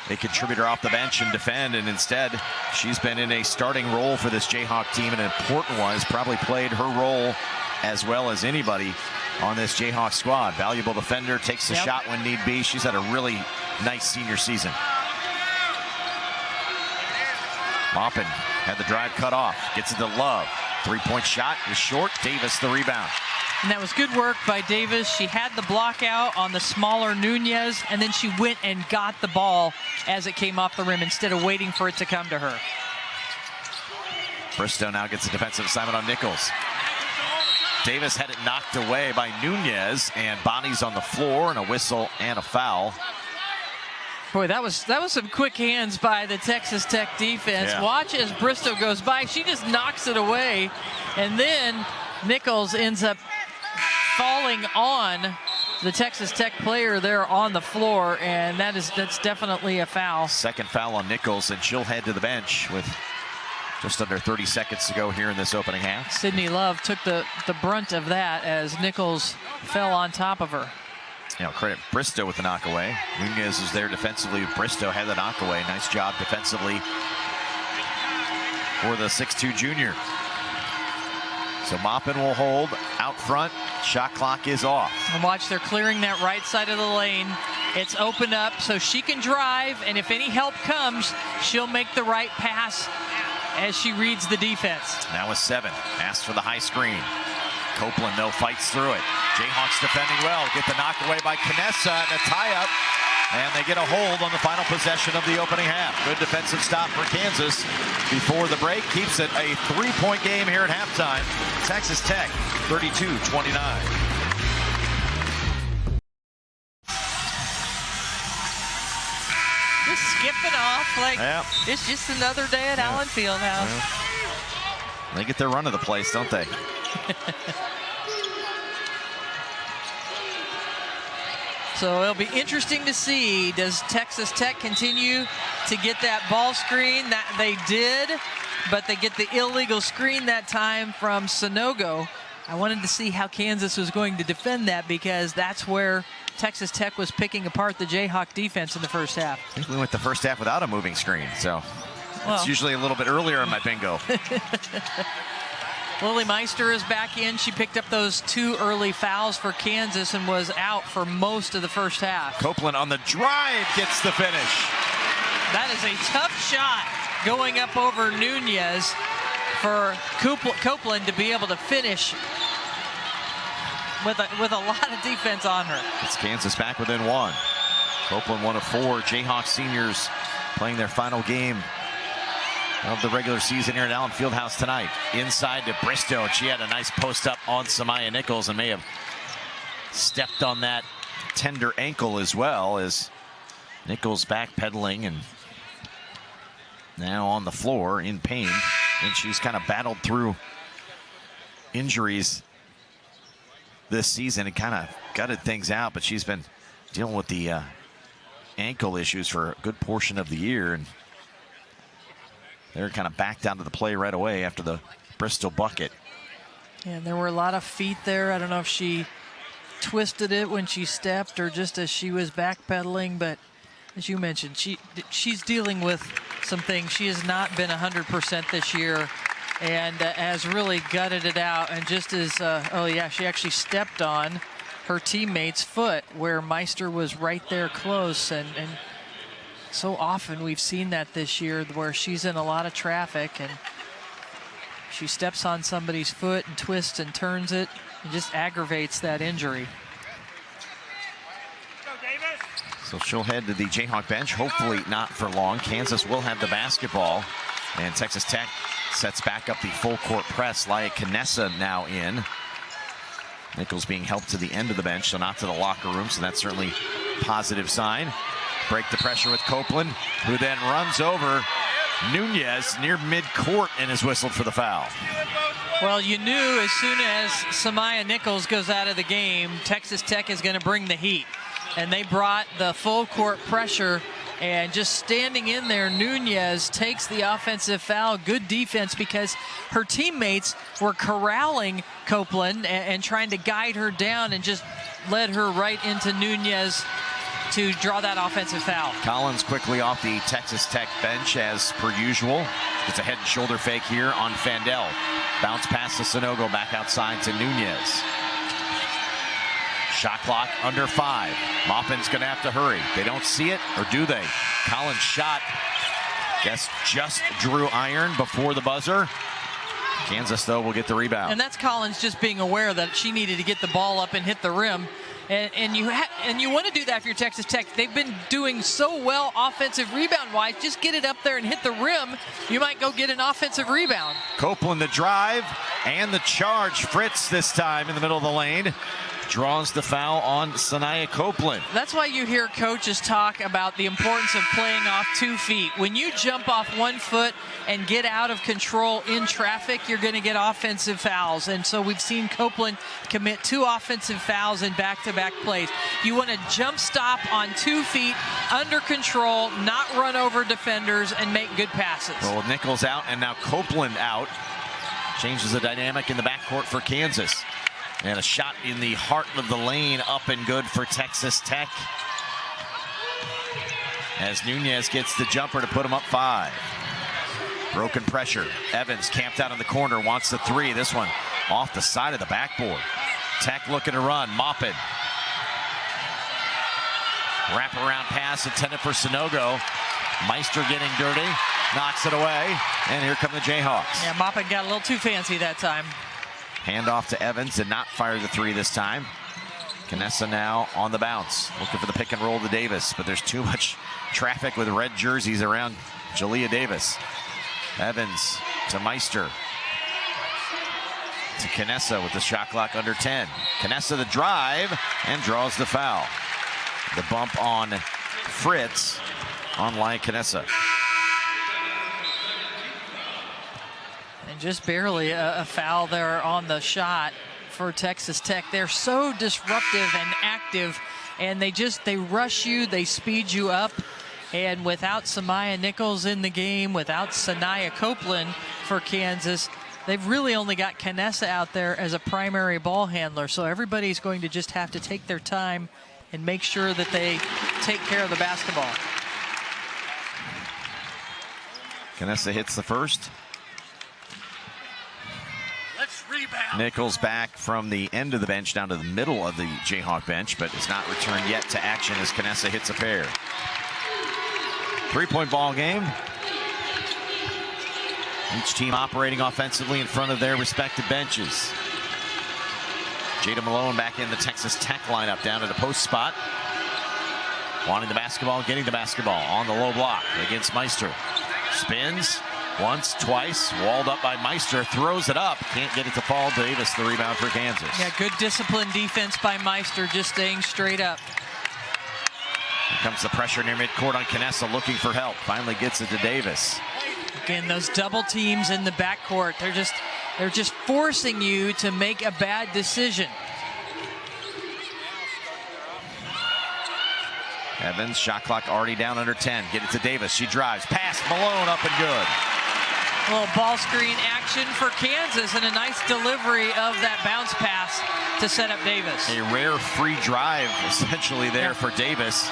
a contributor off the bench and defend, and instead she's been in a starting role for this Jayhawk team, and an important one. Has probably played her role as well as anybody on this Jayhawk squad. Valuable defender, takes the shot when need be. She's had a really nice senior season. 𝗀𝗱𝗆 had the drive cut off, gets it to Love. 3-point shot is short. Davis the rebound. And that was good work by Davis. She had the block out on the smaller Nunez, and then she went and got the ball as it came off the rim instead of waiting for it to come to her. Bristow now gets a defensive assignment on 𝗀𝗁s. Davis had it knocked away by Nunez, and bodies on the floor, and a whistle and a foul. Boy, that was some quick hands by the Texas Tech defense. Yeah. Watch as Bristow goes by. She just knocks it away, and then 𝗀𝗁s ends up falling on the Texas Tech player there on the floor, and that's definitely a foul. Second foul on 𝗀𝗁s, and she'll head to the bench with just under 30 seconds to go here in this opening half. Sydney Love took the brunt of that as 𝗀𝗁s fell on top of her. You know, credit Bristow with the knockaway. Nunez is there defensively. Bristow had the knockaway. Nice job defensively for the 6'2" junior. So 𝗀𝗱𝗆 will hold out front. Shot clock is off. And watch, they're clearing that right side of the lane. It's open up so she can drive, and if any help comes, she'll make the right pass as she reads the defense. Now with 7. Asks for the high screen. Copeland, though, fights through it. Jayhawks defending well. Get the knock away by Knessa and a tie-up. And they get a hold on the final possession of the opening half. Good defensive stop for Kansas before the break. Keeps it a 3-point game here at halftime. Texas Tech, 32-29. Just skipping off like it's just another day at Allen Fieldhouse. Yeah. They get their run of the place, don't they? So it'll be interesting to see, does Texas Tech continue to get that ball screen? That they did, but they get the illegal screen that time from Sanogo. I wanted to see how Kansas was going to defend that, because that's where Texas Tech was picking apart the Jayhawk defense in the first half. I think we went the first half without a moving screen, so it's usually a little bit earlier in my bingo. Lily Meister is back in. She picked up those 2 early fouls for Kansas and was out for most of the first half. Copeland on the drive gets the finish. That is a tough shot going up over Nunez for Copeland to be able to finish with a lot of defense on her. It's Kansas back within 1. Copeland 1 of 4. Jayhawk seniors playing their final game of the regular season here at Allen Fieldhouse tonight. Inside to Bristow. She had a nice post up on Samaya Nichols and may have stepped on that tender ankle as well, as Nichols backpedaling and now on the floor in pain. And she's kind of battled through injuries this season and kind of gutted things out, but she's been dealing with the ankle issues for a good portion of the year, and they're kind of back down to the play right away after the Bristol bucket. And there were a lot of feet there. I don't know if she twisted it when she stepped or just as she was backpedaling, but as you mentioned, she's dealing with some things. She has not been 100% this year and has really gutted it out. And just as, she actually stepped on her teammate's foot where Meister was right there close. And so often we've seen that this year where she's in a lot of traffic and she steps on somebody's foot and twists and turns it and just aggravates that injury. So she'll head to the Jayhawk bench, hopefully not for long. Kansas will have the basketball, and Texas Tech sets back up the full court press. 𝗀𝗃𝗍 now in. Nichols being helped to the end of the bench, so not to the locker room, so that's certainly a positive sign. Break the pressure with Copeland, who then runs over Nunez near midcourt and is whistled for the foul. Well, you knew as soon as Samaya Nichols goes out of the game, Texas Tech is going to bring the heat. And they brought the full court pressure, and just standing in there, Nunez takes the offensive foul. Good defense, because her teammates were corralling Copeland and trying to guide her down, and just led her right into Nunez to draw that offensive foul. Collins quickly off the Texas Tech bench as per usual. It's a head and shoulder fake here on Fandel. Bounce pass to Sanogo, back outside to Nunez. Shot clock under 5. Maupin's gonna have to hurry. They don't see it, or do they? Collins' shot, guess just drew iron before the buzzer. Kansas, though, will get the rebound. And that's Collins just being aware that she needed to get the ball up and hit the rim. And you want to do that for your Texas Tech. They've been doing so well offensive rebound-wise. Just get it up there and hit the rim. You might go get an offensive rebound. Copeland the drive and the charge. Fritz this time in the middle of the lane draws the foul on Sanaya Copeland. That's why you hear coaches talk about the importance of playing off 2 feet. When you jump off 1 foot and get out of control in traffic, you're going to get offensive fouls. And so we've seen Copeland commit 2 offensive fouls in back-to-back plays. You want to jump stop on 2 feet, under control, not run over defenders, and make good passes. Well, with Nichols out and now Copeland out, changes the dynamic in the backcourt for Kansas. And a shot in the heart of the lane, up and good for Texas Tech, as Nunez gets the jumper to put him up 5. Broken pressure. Evans camped out in the corner, wants the 3. This one off the side of the backboard. Tech looking to run. Maupin. Wraparound pass intended for Sanogo. Meister getting dirty, knocks it away, and here come the Jayhawks. Yeah, Maupin got a little too fancy that time. Handoff to Evans, did not fire the 3 this time. 𝗀𝗃𝗍 now on the bounce, looking for the pick and roll to Davis, but there's too much traffic with red jerseys around Jalea Davis. Evans to Meister. To 𝗀𝗍𝗃 with the shot clock under 10. 𝗀𝗍𝗃 the drive and draws the foul. The bump on Fritz on 𝗀𝗏𝗃𝗃. And just barely a foul there on the shot for Texas Tech. They're so disruptive and active, and they rush you, they speed you up. And without Samaya Nichols in the game, without Sanaya Copeland for Kansas, they've really only got Knessa out there as a primary ball handler. So everybody's going to just have to take their time and make sure that they take care of the basketball. Knessa hits the first. Nichols back from the end of the bench down to the middle of the Jayhawk bench, but is not returned yet to action as Knessa hits a pair. 3-point ball game. Each team operating offensively in front of their respective benches. Jada Malone back in the Texas Tech lineup down at the post spot. Wanting the basketball, getting the basketball on the low block against Meister. Spins once, twice, walled up by Meister, throws it up, can't get it to fall. Davis, the rebound for Kansas. Yeah, good disciplined defense by Meister, just staying straight up. Here comes the pressure near midcourt on Knessa, looking for help. Finally gets it to Davis. Again, those double teams in the backcourt, they're just forcing you to make a bad decision. Evans, shot clock already down under 10. Get it to Davis. She drives. Pass. Malone up and good. A little ball screen action for Kansas and a nice delivery of that bounce pass to set up Davis. A rare free drive essentially there for Davis,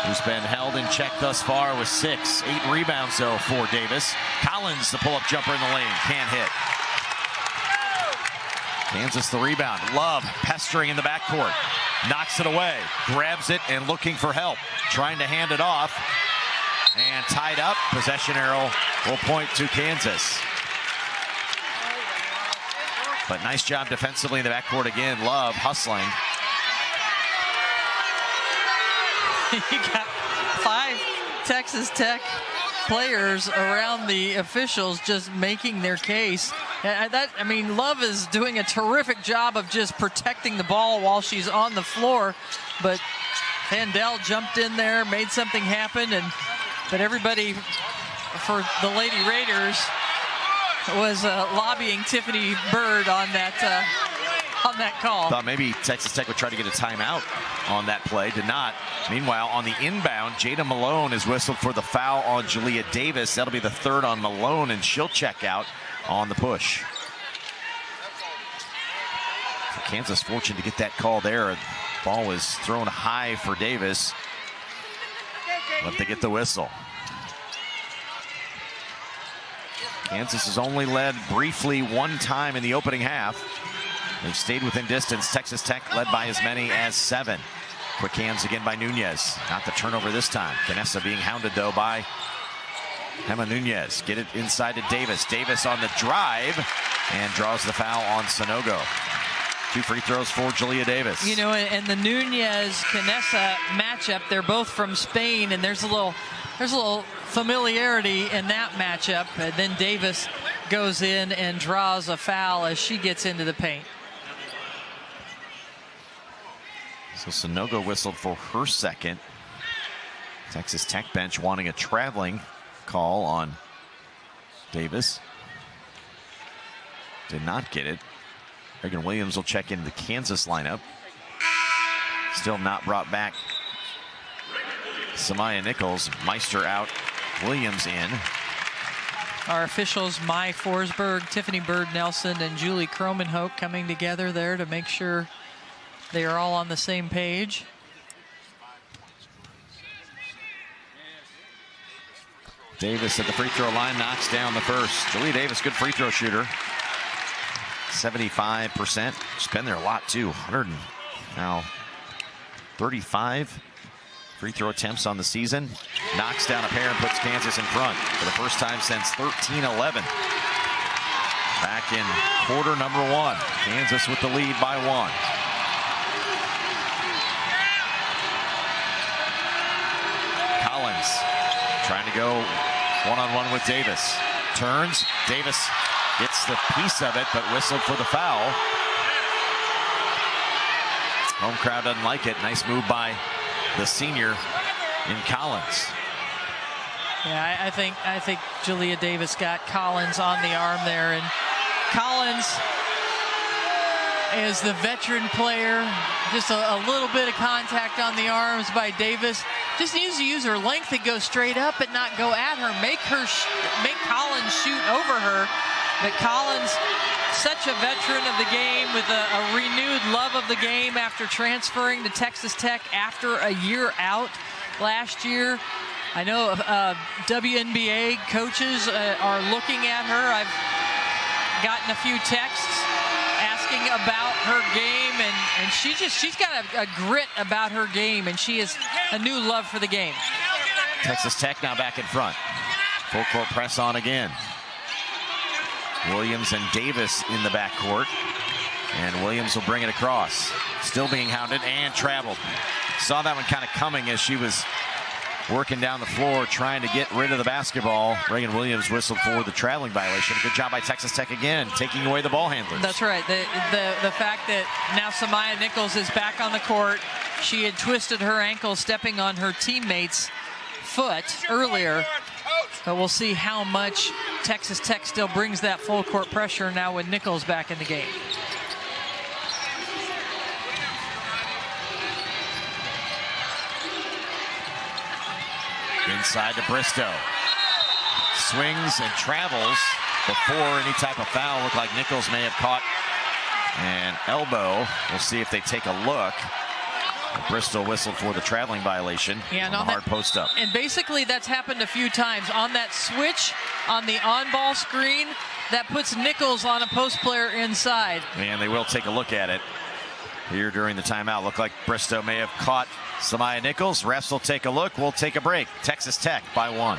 who's been held in check thus far with 6. 8 rebounds though for Davis. Collins, the pull-up jumper in the lane. Can't hit. Kansas the rebound. Love pestering in the backcourt. Knocks it away. Grabs it and looking for help. Trying to hand it off. And tied up. Possession arrow will point to Kansas. But nice job defensively in the backcourt again. Love hustling. You got 5 Texas Tech players around the officials just making their case. I mean, Love is doing a terrific job of just protecting the ball while she's on the floor. But Vandell jumped in there, made something happen, but everybody for the Lady Raiders was lobbying Tiffany Bird on that call. Thought maybe Texas Tech would try to get a timeout on that play. Did not. Meanwhile, on the inbound, Jada Malone is whistled for the foul on Jalea Davis. That'll be the 3rd on Malone, and she'll check out on the push. So Kansas fortunate to get that call there. The ball was thrown high for Davis, but they get the whistle. Kansas has only led briefly 1 time in the opening half. They've stayed within distance. Texas Tech led by as many as 7. Quick hands again by Nunez. Not the turnover this time. Knessa being hounded though by Emma Nunez. Get it inside to Davis. Davis on the drive and draws the foul on Sanogo. 2 free throws for Jalea Davis. You know, and the Nunez-Knessa matchup, they're both from Spain, and there's a little familiarity in that matchup. And then Davis goes in and draws a foul as she gets into the paint. So Sanogo whistled for her 2nd. Texas Tech bench wanting a traveling call on Davis. Did not get it. Reagan Williams will check into the Kansas lineup. Still not brought back. Samaya Nichols. Meister out. Williams in. Our officials, Mai Forsberg, Tiffany Bird Nelson, and Julie Cromenhoek coming together there to make sure they are all on the same page. Davis at the free throw line knocks down the first. Jalea Davis, good free throw shooter. 75%. She's been there a lot too. 35 free throw attempts on the season. Knocks down a pair and puts Kansas in front for the first time since 13-11. Back in quarter number 1. Kansas with the lead by 1. Collins trying to go one-on-one with Davis. Turns. Davis gets the piece of it, but whistled for the foul. Home crowd doesn't like it. Nice move by the senior in Collins. Yeah, I think 𝗀𝗲𝗱𝗆 Davis got Collins on the arm there, and Collins is the veteran player. Just a little bit of contact on the arms by Davis. Just needs to use her length to go straight up but not go at her. Make Collins shoot over her. But Collins, such a veteran of the game with a renewed love of the game after transferring to Texas Tech after a year out last year. I know WNBA coaches are looking at her. I've gotten a few texts asking about her game, and she's got a grit about her game, and she has a new love for the game. Texas Tech now back in front. Full court press on again. Williams and Davis in the backcourt, and Williams will bring it across. Still being hounded and traveled. Saw that one kind of coming as she was working down the floor trying to get rid of the basketball. Reagan Williams whistled for the traveling violation. Good job by Texas Tech again, taking away the ball handlers. That's right. The fact that now Samaya Nichols is back on the court. She had twisted her ankle stepping on her teammate's foot earlier. But we'll see how much Texas Tech still brings that full court pressure now with Nichols back in the game. Inside to Bristow. Swings and travels before any type of foul. Looked like Nichols may have caught an elbow. We'll see if they take a look. Bristol whistled for the traveling violation on the hard post up. And basically that's happened a few times. On that switch on the on-ball screen, that puts Nichols on a post player inside. And they will take a look at it here during the timeout. Looked like Bristow may have caught Samaya Nichols. Refs will take a look. We'll take a break. Texas Tech by 1.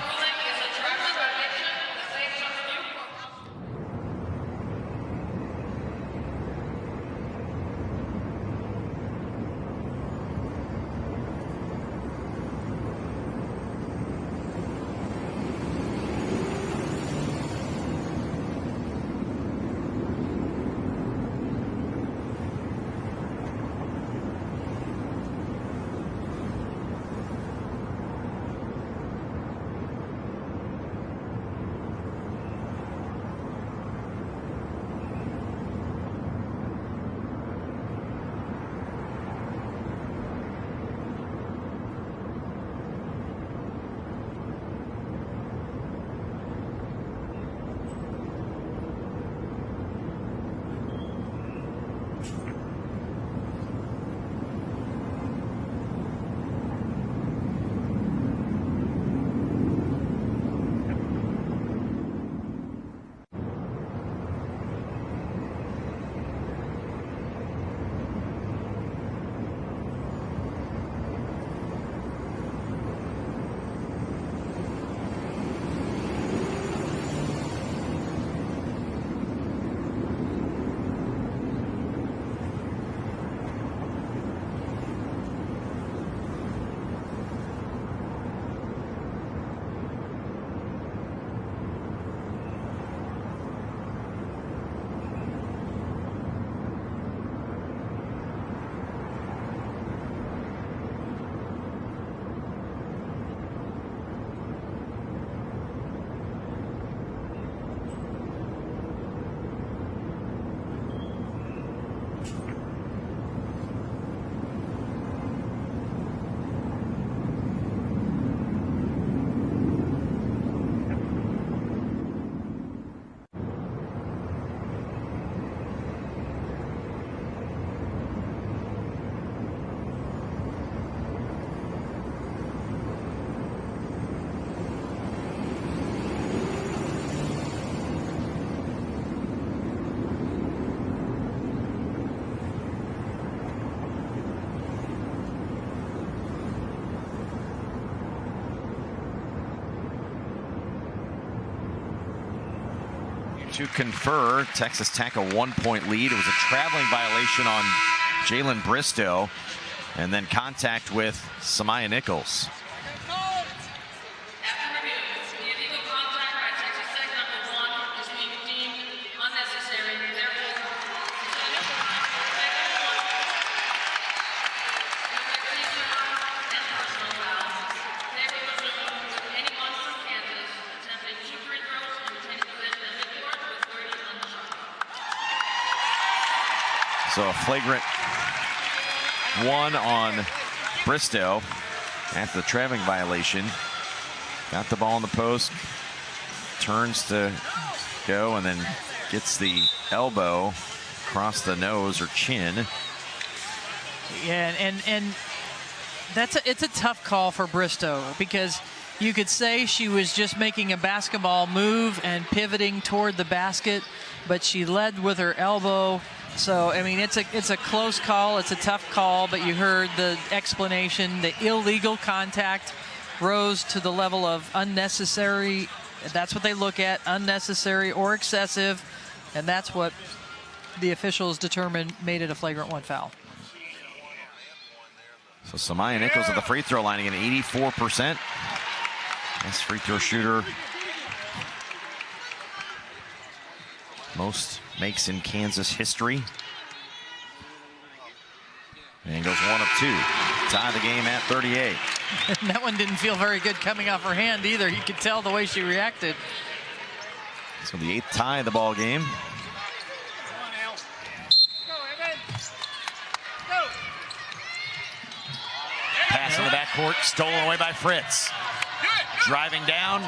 To confer, Texas Tech a 1-point lead. It was a traveling violation on Jalen Bristow, and then contact with Samaya Nichols. So a flagrant one on Bristow after the traveling violation. Got the ball in the post, turns to go, and then gets the elbow across the nose or chin. Yeah, and it's a tough call for Bristow, because you could say she was just making a basketball move and pivoting toward the basket, but she led with her elbow. So, I mean, it's a close call. It's a tough call, but you heard the explanation. The illegal contact rose to the level of unnecessary. That's what they look at, unnecessary or excessive, and that's what the officials determined made it a flagrant 1 foul. So Samaya Nichols at the free throw line at 84%. Best free throw shooter. Most makes in Kansas history. And goes 1 of 2. Tie the game at 38. And that one didn't feel very good coming off her hand either. You could tell the way she reacted. So the 8th tie of the ball game. Pass in the backcourt, stolen away by Fritz. Driving down,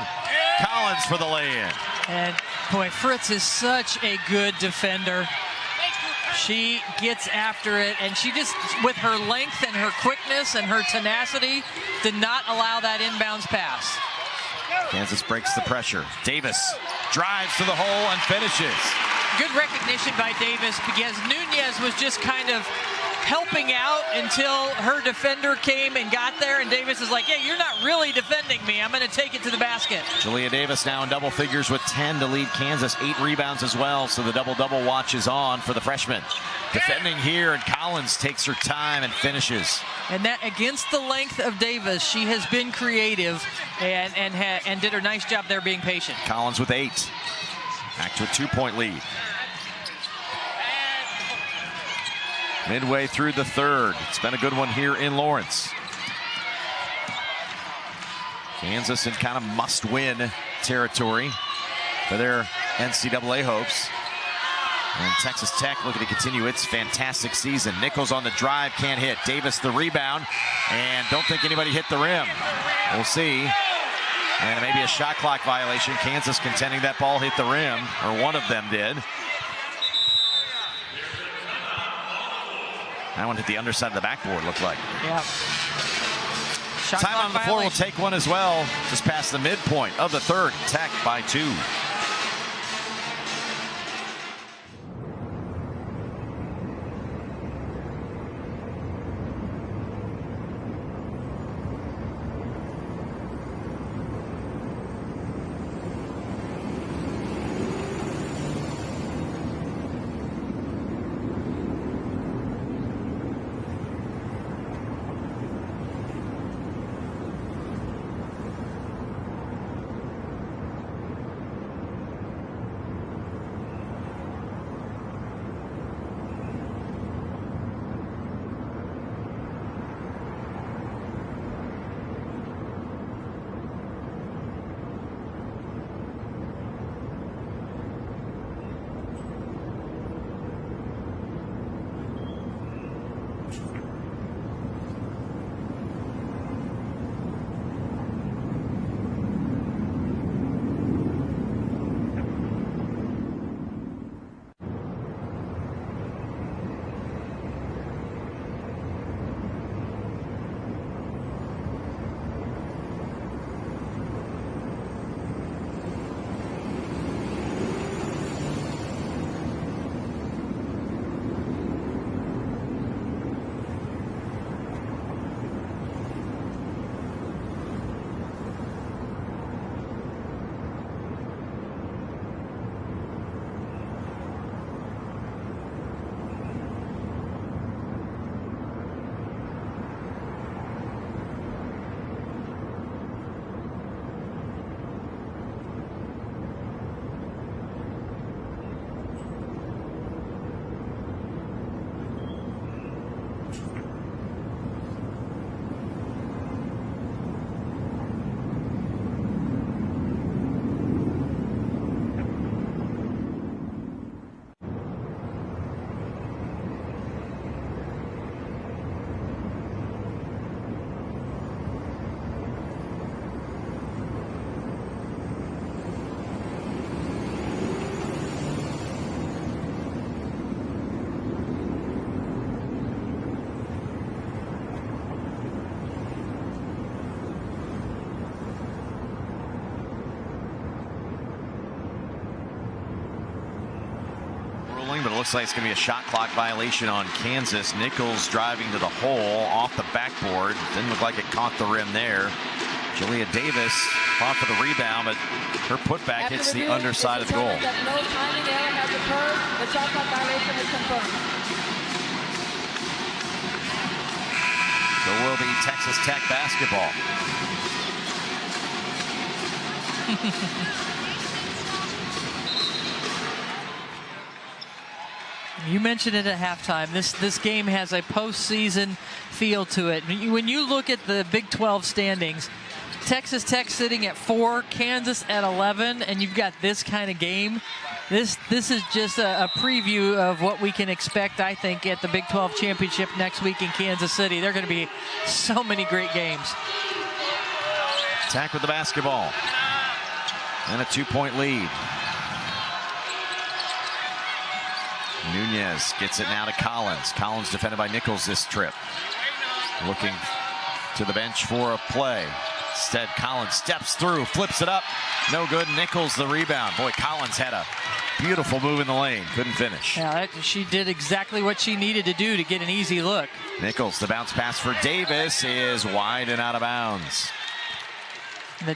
Collins for the lay-in. And boy, Fritz is such a good defender. She gets after it, and she just, with her length and her quickness and her tenacity, did not allow that inbounds pass. Kansas breaks the pressure. Davis drives to the hole and finishes. Good recognition by Davis, because Nunez was just kind of helping out until her defender came and got there, and Davis is like, yeah, you're not really defending me. I'm going to take it to the basket. Jalea Davis now in double figures with 10 to lead Kansas, 8 rebounds as well, so the double-double watch is on for the freshman. Defending here, and Collins takes her time and finishes. And that, against the length of Davis, she has been creative and did a nice job there being patient. Collins with 8. Back to a 2-point lead. Midway through the third. It's been a good one here in Lawrence. Kansas in kind of must-win territory for their NCAA hopes. And Texas Tech looking to continue its fantastic season. Nichols on the drive, can't hit. Davis the rebound, and don't think anybody hit the rim. We'll see. And maybe a shot clock violation. Kansas contending that ball hit the rim, or one of them did. That one hit the underside of the backboard, looked like. Yeah. Time on the floor will take one as well. Just past the midpoint of the third. Tech by 2. but it looks like it's going to be a shot clock violation on Kansas. Nichols driving to the hole off the backboard. Didn't look like it caught the rim there. Julia Davis fought for the rebound, but her putback hits the underside of the goal. No timing error has occurred. The shot clock violation is confirmed. So will be Texas Tech basketball. You mentioned it at halftime. This game has a postseason feel to it. When you look at the Big 12 standings, Texas Tech sitting at 4, Kansas at 11, and you've got this kind of game. This is just a preview of what we can expect, I think, at the Big 12 championship next week in Kansas City. There are going to be so many great games. Tech with the basketball. And a 2-point lead. Nunez gets it now to Collins. Collins defended by Nichols this trip. Looking to the bench for a play. Instead, Collins steps through, flips it up. No good. Nichols the rebound. Boy, Collins had a beautiful move in the lane. Couldn't finish. Yeah, she did exactly what she needed to do to get an easy look. Nichols, the bounce pass for Davis is wide and out of bounds.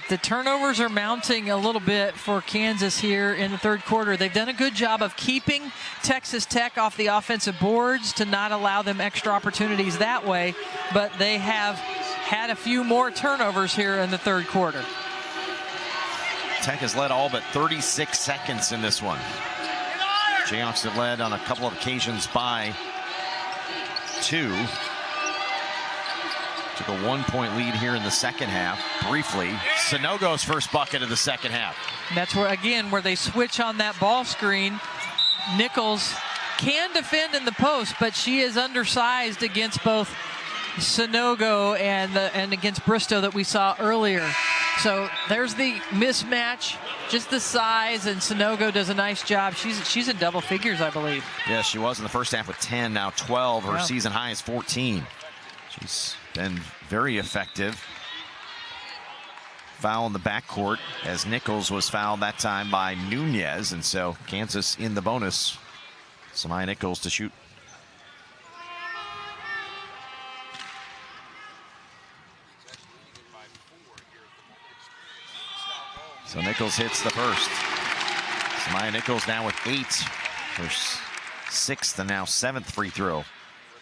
The turnovers are mounting a little bit for Kansas here in the third quarter. They've done a good job of keeping Texas Tech off the offensive boards to not allow them extra opportunities that way, but they have had a few more turnovers here in the third quarter. Tech has led all but 36 seconds in this one. Jayhawks have led on a couple of occasions by 2. Took a 1-point lead here in the second half, briefly. Sanogo's first bucket of the second half. And that's where, again, where they switch on that ball screen. Nichols can defend in the post, but she is undersized against both Sanogo and against Bristow that we saw earlier. So there's the mismatch, just the size, and Sanogo does a nice job. She's in double figures, I believe. Yeah, she was in the first half with 10, now 12. Her season high is 14. She's been very effective. Foul in the backcourt as Nichols was fouled that time by Nunez, and so Kansas in the bonus. Samaya Nichols to shoot. So Nichols hits the first. Samaya Nichols now with 8. Her 6th and now 7th free throw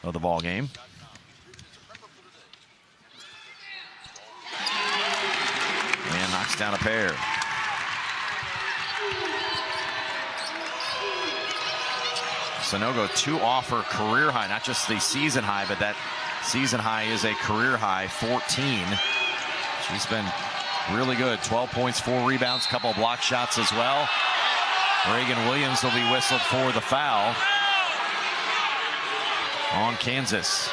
of the ball game. And knocks down a pair. Sanogo 2 off her career high, not just the season high, but that season high is a career high, 14. She's been really good. 12 points, 4 rebounds, couple of block shots as well. Reagan Williams will be whistled for the foul on Kansas.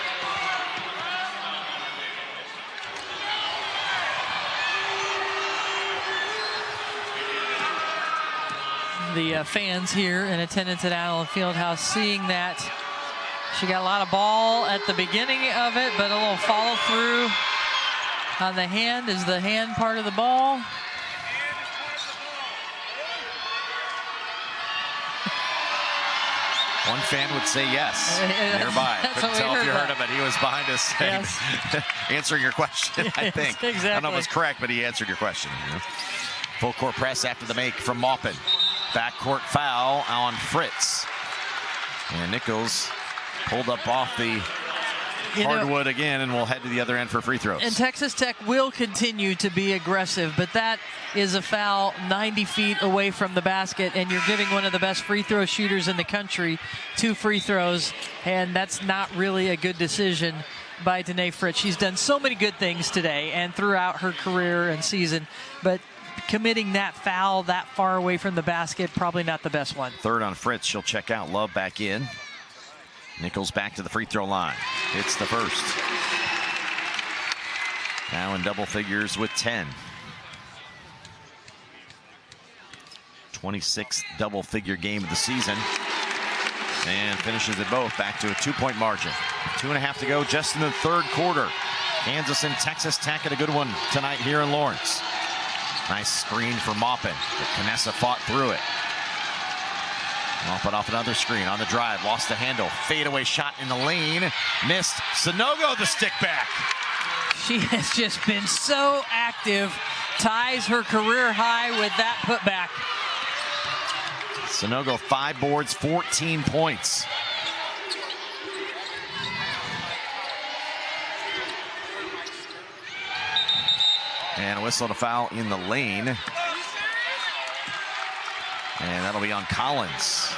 The fans here in attendance at Allen Fieldhouse seeing that. She got a lot of ball at the beginning of it, but a little follow through on the hand. Is the hand part of the ball? One fan would say yes, nearby. Couldn't tell if you heard him, but he was behind us saying, answering your question, I think. Exactly. I don't know if it was correct, but he answered your question. You know? Full court press after the make from Maupin. Backcourt foul on Fritz. And Nichols pulled up off the hardwood again, and we'll head to the other end for free throws. And Texas Tech will continue to be aggressive, but that is a foul 90 feet away from the basket, and you're giving one of the best free throw shooters in the country 2 free throws, and that's not really a good decision by Danae Fritz. She's done so many good things today and throughout her career and season, but committing that foul that far away from the basket, probably not the best one. Third on Fritz. She'll check out. Love back in. Nichols back to the free throw line. It's the first. Now in double figures with 10. 26th double figure game of the season. And finishes it both. Back to a 2-point margin. 2.5 to go just in the third quarter. Kansas and Texas Tech at a good one tonight here in Lawrence. Nice screen for Maupin, but Knessa fought through it. Off another screen on the drive, lost the handle, fadeaway shot in the lane, missed. Sanogo the stick back. She has just been so active, ties her career high with that putback. Sanogo 5 boards, 14 points. And a whistle to foul in the lane. And that'll be on Collins.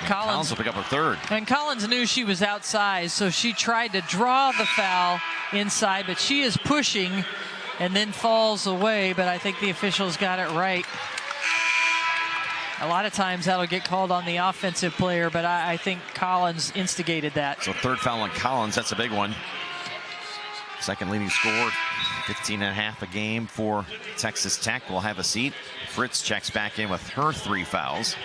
Collins will pick up her third. And Collins knew she was outside, so she tried to draw the foul inside, but she is pushing and then falls away, but I think the officials got it right. A lot of times that'll get called on the offensive player, but I think Collins instigated that. So third foul on Collins, that's a big one. Second leading scorer, 15.5 a game for Texas Tech. We'll have a seat. Fritz checks back in with her 3 fouls.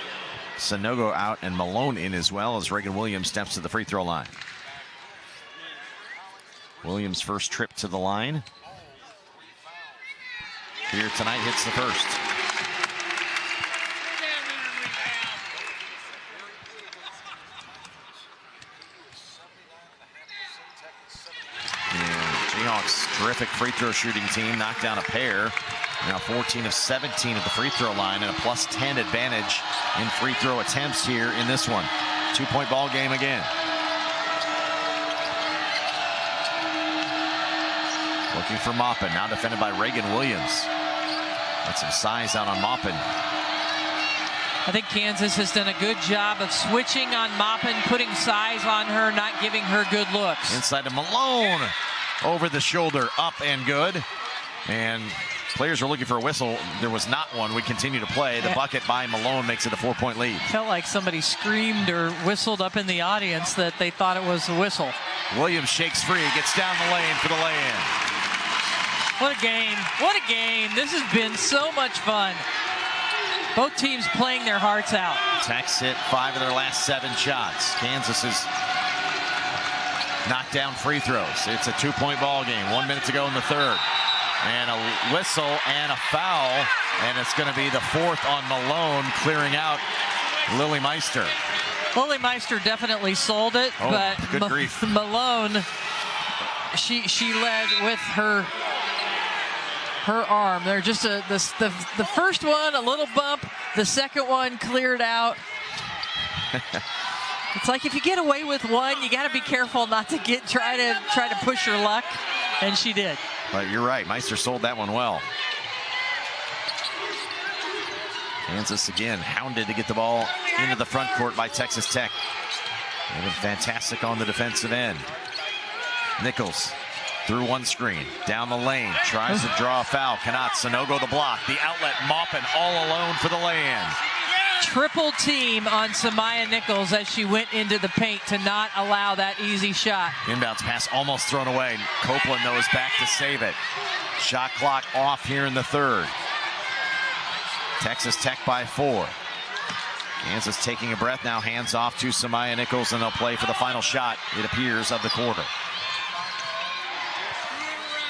Sanogo out and Malone in as well as Reagan Williams steps to the free throw line. Williams' first trip to the line. Here tonight hits the first. Jayhawks, terrific free throw shooting team, knocked down a pair. Now 14 of 17 at the free throw line and a +10 advantage in free throw attempts here in this one. 2-point ball game again. Looking for Maupin, now defended by Reagan Williams. Got some size out on Maupin. I think Kansas has done a good job of switching on Maupin, putting size on her, not giving her good looks. Inside to Malone. Over the shoulder, up and good. And players are looking for a whistle. There was not one. We continue to play. The bucket by Malone makes it a 4-point lead. Felt like somebody screamed or whistled up in the audience that they thought it was a whistle. Williams shakes free, gets down the lane for the lay-in. What a game. What a game. This has been so much fun. Both teams playing their hearts out. Tech's hit 5 of their last 7 shots. Kansas has knocked down free throws. It's a 2-point ball game. 1 minute to go in the third. And a whistle and a foul. And it's going to be the 4th on Malone, clearing out Lily Meister. Lily Meister definitely sold it, but good grief. Malone, she led with her arm. They're just the first one, a little bump. The second one cleared out. It's like if you get away with one, you got to be careful not to try to push your luck, and she did. But you're right, Meister sold that one well. Kansas again hounded to get the ball into the front court by Texas Tech. They've been fantastic on the defensive end. Nichols through one screen, down the lane, tries to draw a foul, cannot. Sanogo the block, the outlet, Maupin all alone for the lay-in. Triple team on Samaya Nichols as she went into the paint to not allow that easy shot. Inbounds pass almost thrown away. Copeland, though, is back to save it. Shot clock off here in the third. Texas Tech by 4. Kansas taking a breath now, hands off to Samaya Nichols, and they'll play for the final shot, it appears, of the quarter.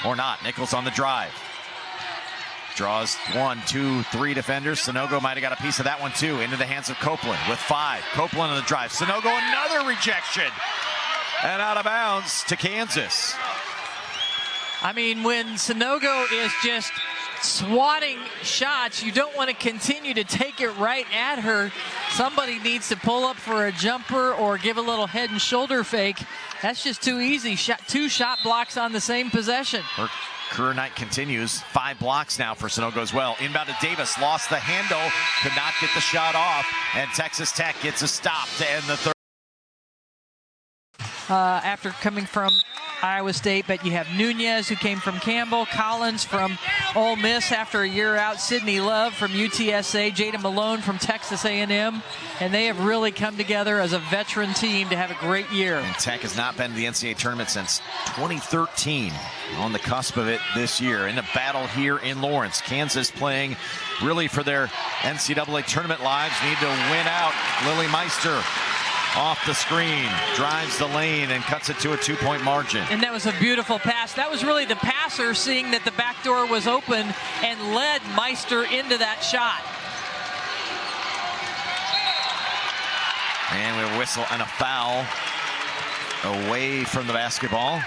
Or not. Nichols on the drive. Draws 1, 2, 3 defenders. Sanogo might have got a piece of that one too. Into the hands of Copeland with 5. Copeland on the drive. Sanogo another rejection. And out of bounds to Kansas. I mean, when Sanogo is just swatting shots, you don't want to continue to take it right at her. Somebody needs to pull up for a jumper or give a little head and shoulder fake. That's just too easy. 2 shot blocks on the same possession. Her career night continues. 5 blocks now for Sanogo as well. Inbound to Davis, lost the handle, could not get the shot off, and Texas Tech gets a stop to end the third. After coming from Iowa State, but you have Nunez, who came from Campbell, Collins from Ole Miss after a year out, Sydney Love from UTSA, Jada Malone from Texas A&M, and they have really come together as a veteran team to have a great year. And Tech has not been to the NCAA tournament since 2013, on the cusp of it this year. In a battle here in Lawrence, Kansas playing really for their NCAA tournament lives, need to win out. Lily Meister off the screen, drives the lane and cuts it to a 2-point margin. And that was a beautiful pass. That was really the passer seeing that the back door was open and led Meister into that shot. And we have a whistle and a foul away from the basketball.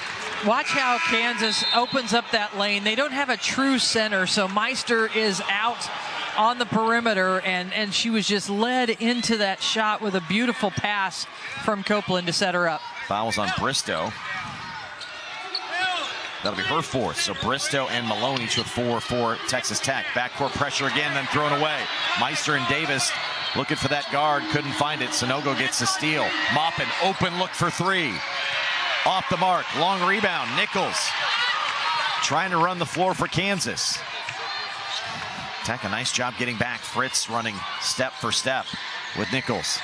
Watch how Kansas opens up that lane. They don't have a true center, so Meister is out on the perimeter, and she was just led into that shot with a beautiful pass from Copeland to set her up. Fouls on Bristow. That'll be her fourth. So Bristow and Malone each with 4 for Texas Tech. Backcourt pressure again, then thrown away. Meister and Davis looking for that guard, couldn't find it. Sanogo gets the steal. Maupin, open look for 3. Off the mark, long rebound. Nichols trying to run the floor for Kansas. Tech, a nice job getting back. Fritz running step for step with Nichols.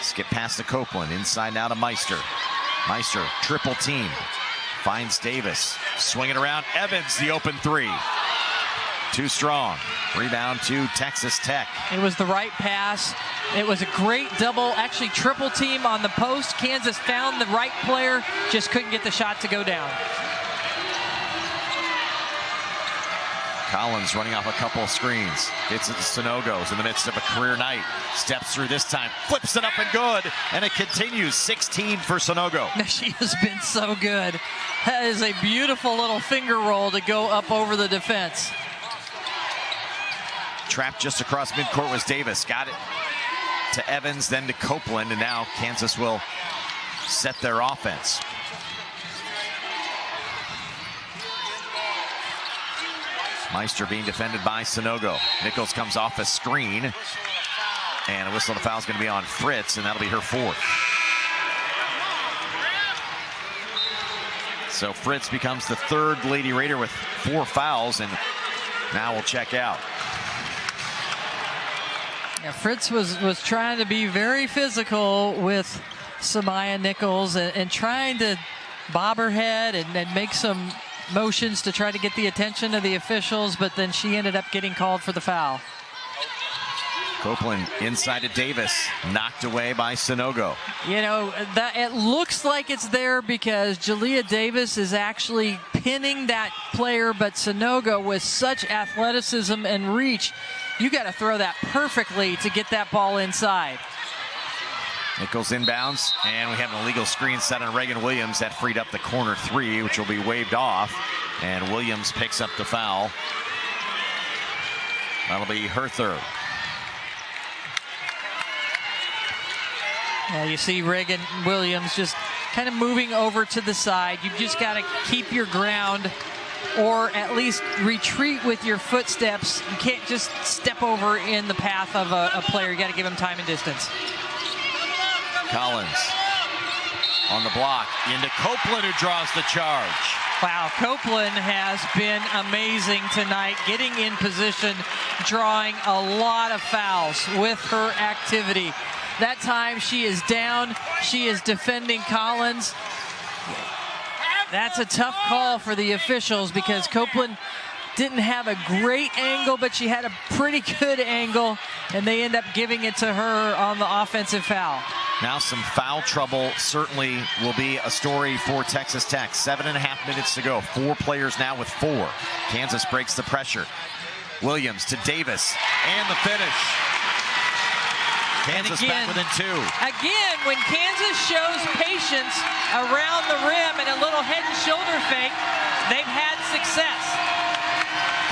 Skip past to Copeland, inside now to Meister. Meister, triple team. Finds Davis, swinging around. Evans, the open 3. Too strong. Rebound to Texas Tech. It was the right pass. It was a great double, actually triple team on the post. Kansas found the right player, just couldn't get the shot to go down. Collins running off a couple of screens. Gets it to Sanogo's in the midst of a career night. Steps through this time, flips it up and good. And it continues, 16 for Sanogo. She has been so good. That is a beautiful little finger roll to go up over the defense. Trapped just across midcourt was Davis. Got it to Evans, then to Copeland, and now Kansas will set their offense. Meister being defended by Sanogo. Nichols comes off a screen, and a whistle and a foul is going to be on Fritz, and that'll be her 4th. So Fritz becomes the 3rd Lady Raider with 4 fouls, and now we'll check out. Yeah, Fritz was trying to be very physical with Samaya Nichols and trying to bob her head and make some motions to try to get the attention of the officials, but then she ended up getting called for the foul. Copeland inside to Davis, knocked away by Sanogo. You know, that it looks like it's there because Jalea Davis is actually pinning that player, but Sanogo with such athleticism and reach, you got to throw that perfectly to get that ball inside. Nichols inbounds, and we have an illegal screen set on Reagan Williams. That freed up the corner 3, which will be waved off, and Williams picks up the foul. That'll be her 3rd. Yeah, you see Reagan Williams just kind of moving over to the side. You've just got to keep your ground or at least retreat with your footsteps. You can't just step over in the path of a player. You got to give him time and distance. Collins on the block into Copeland, who draws the charge. Wow, Copeland has been amazing tonight, getting in position, drawing a lot of fouls with her activity. That time she is down, she is defending Collins. That's a tough call for the officials because Copeland didn't have a great angle, but she had a pretty good angle, and they end up giving it to her on the offensive foul. Now some foul trouble certainly will be a story for Texas Tech. 7.5 minutes to go. 4 players now with 4. Kansas breaks the pressure. Williams to Davis, and the finish. Kansas again, back within 2. Again, when Kansas shows patience around the rim and a little head and shoulder fake, they've had success.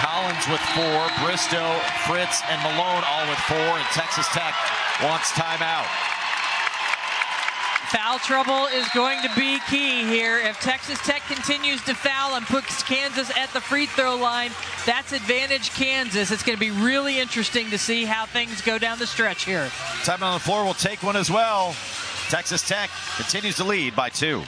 Collins with 4, Bristow, Fritz, and Malone all with 4, and Texas Tech wants timeout. Foul trouble is going to be key here. If Texas Tech continues to foul and puts Kansas at the free throw line, that's advantage Kansas. It's going to be really interesting to see how things go down the stretch here. Time on the floor will take one as well. Texas Tech continues to lead by 2.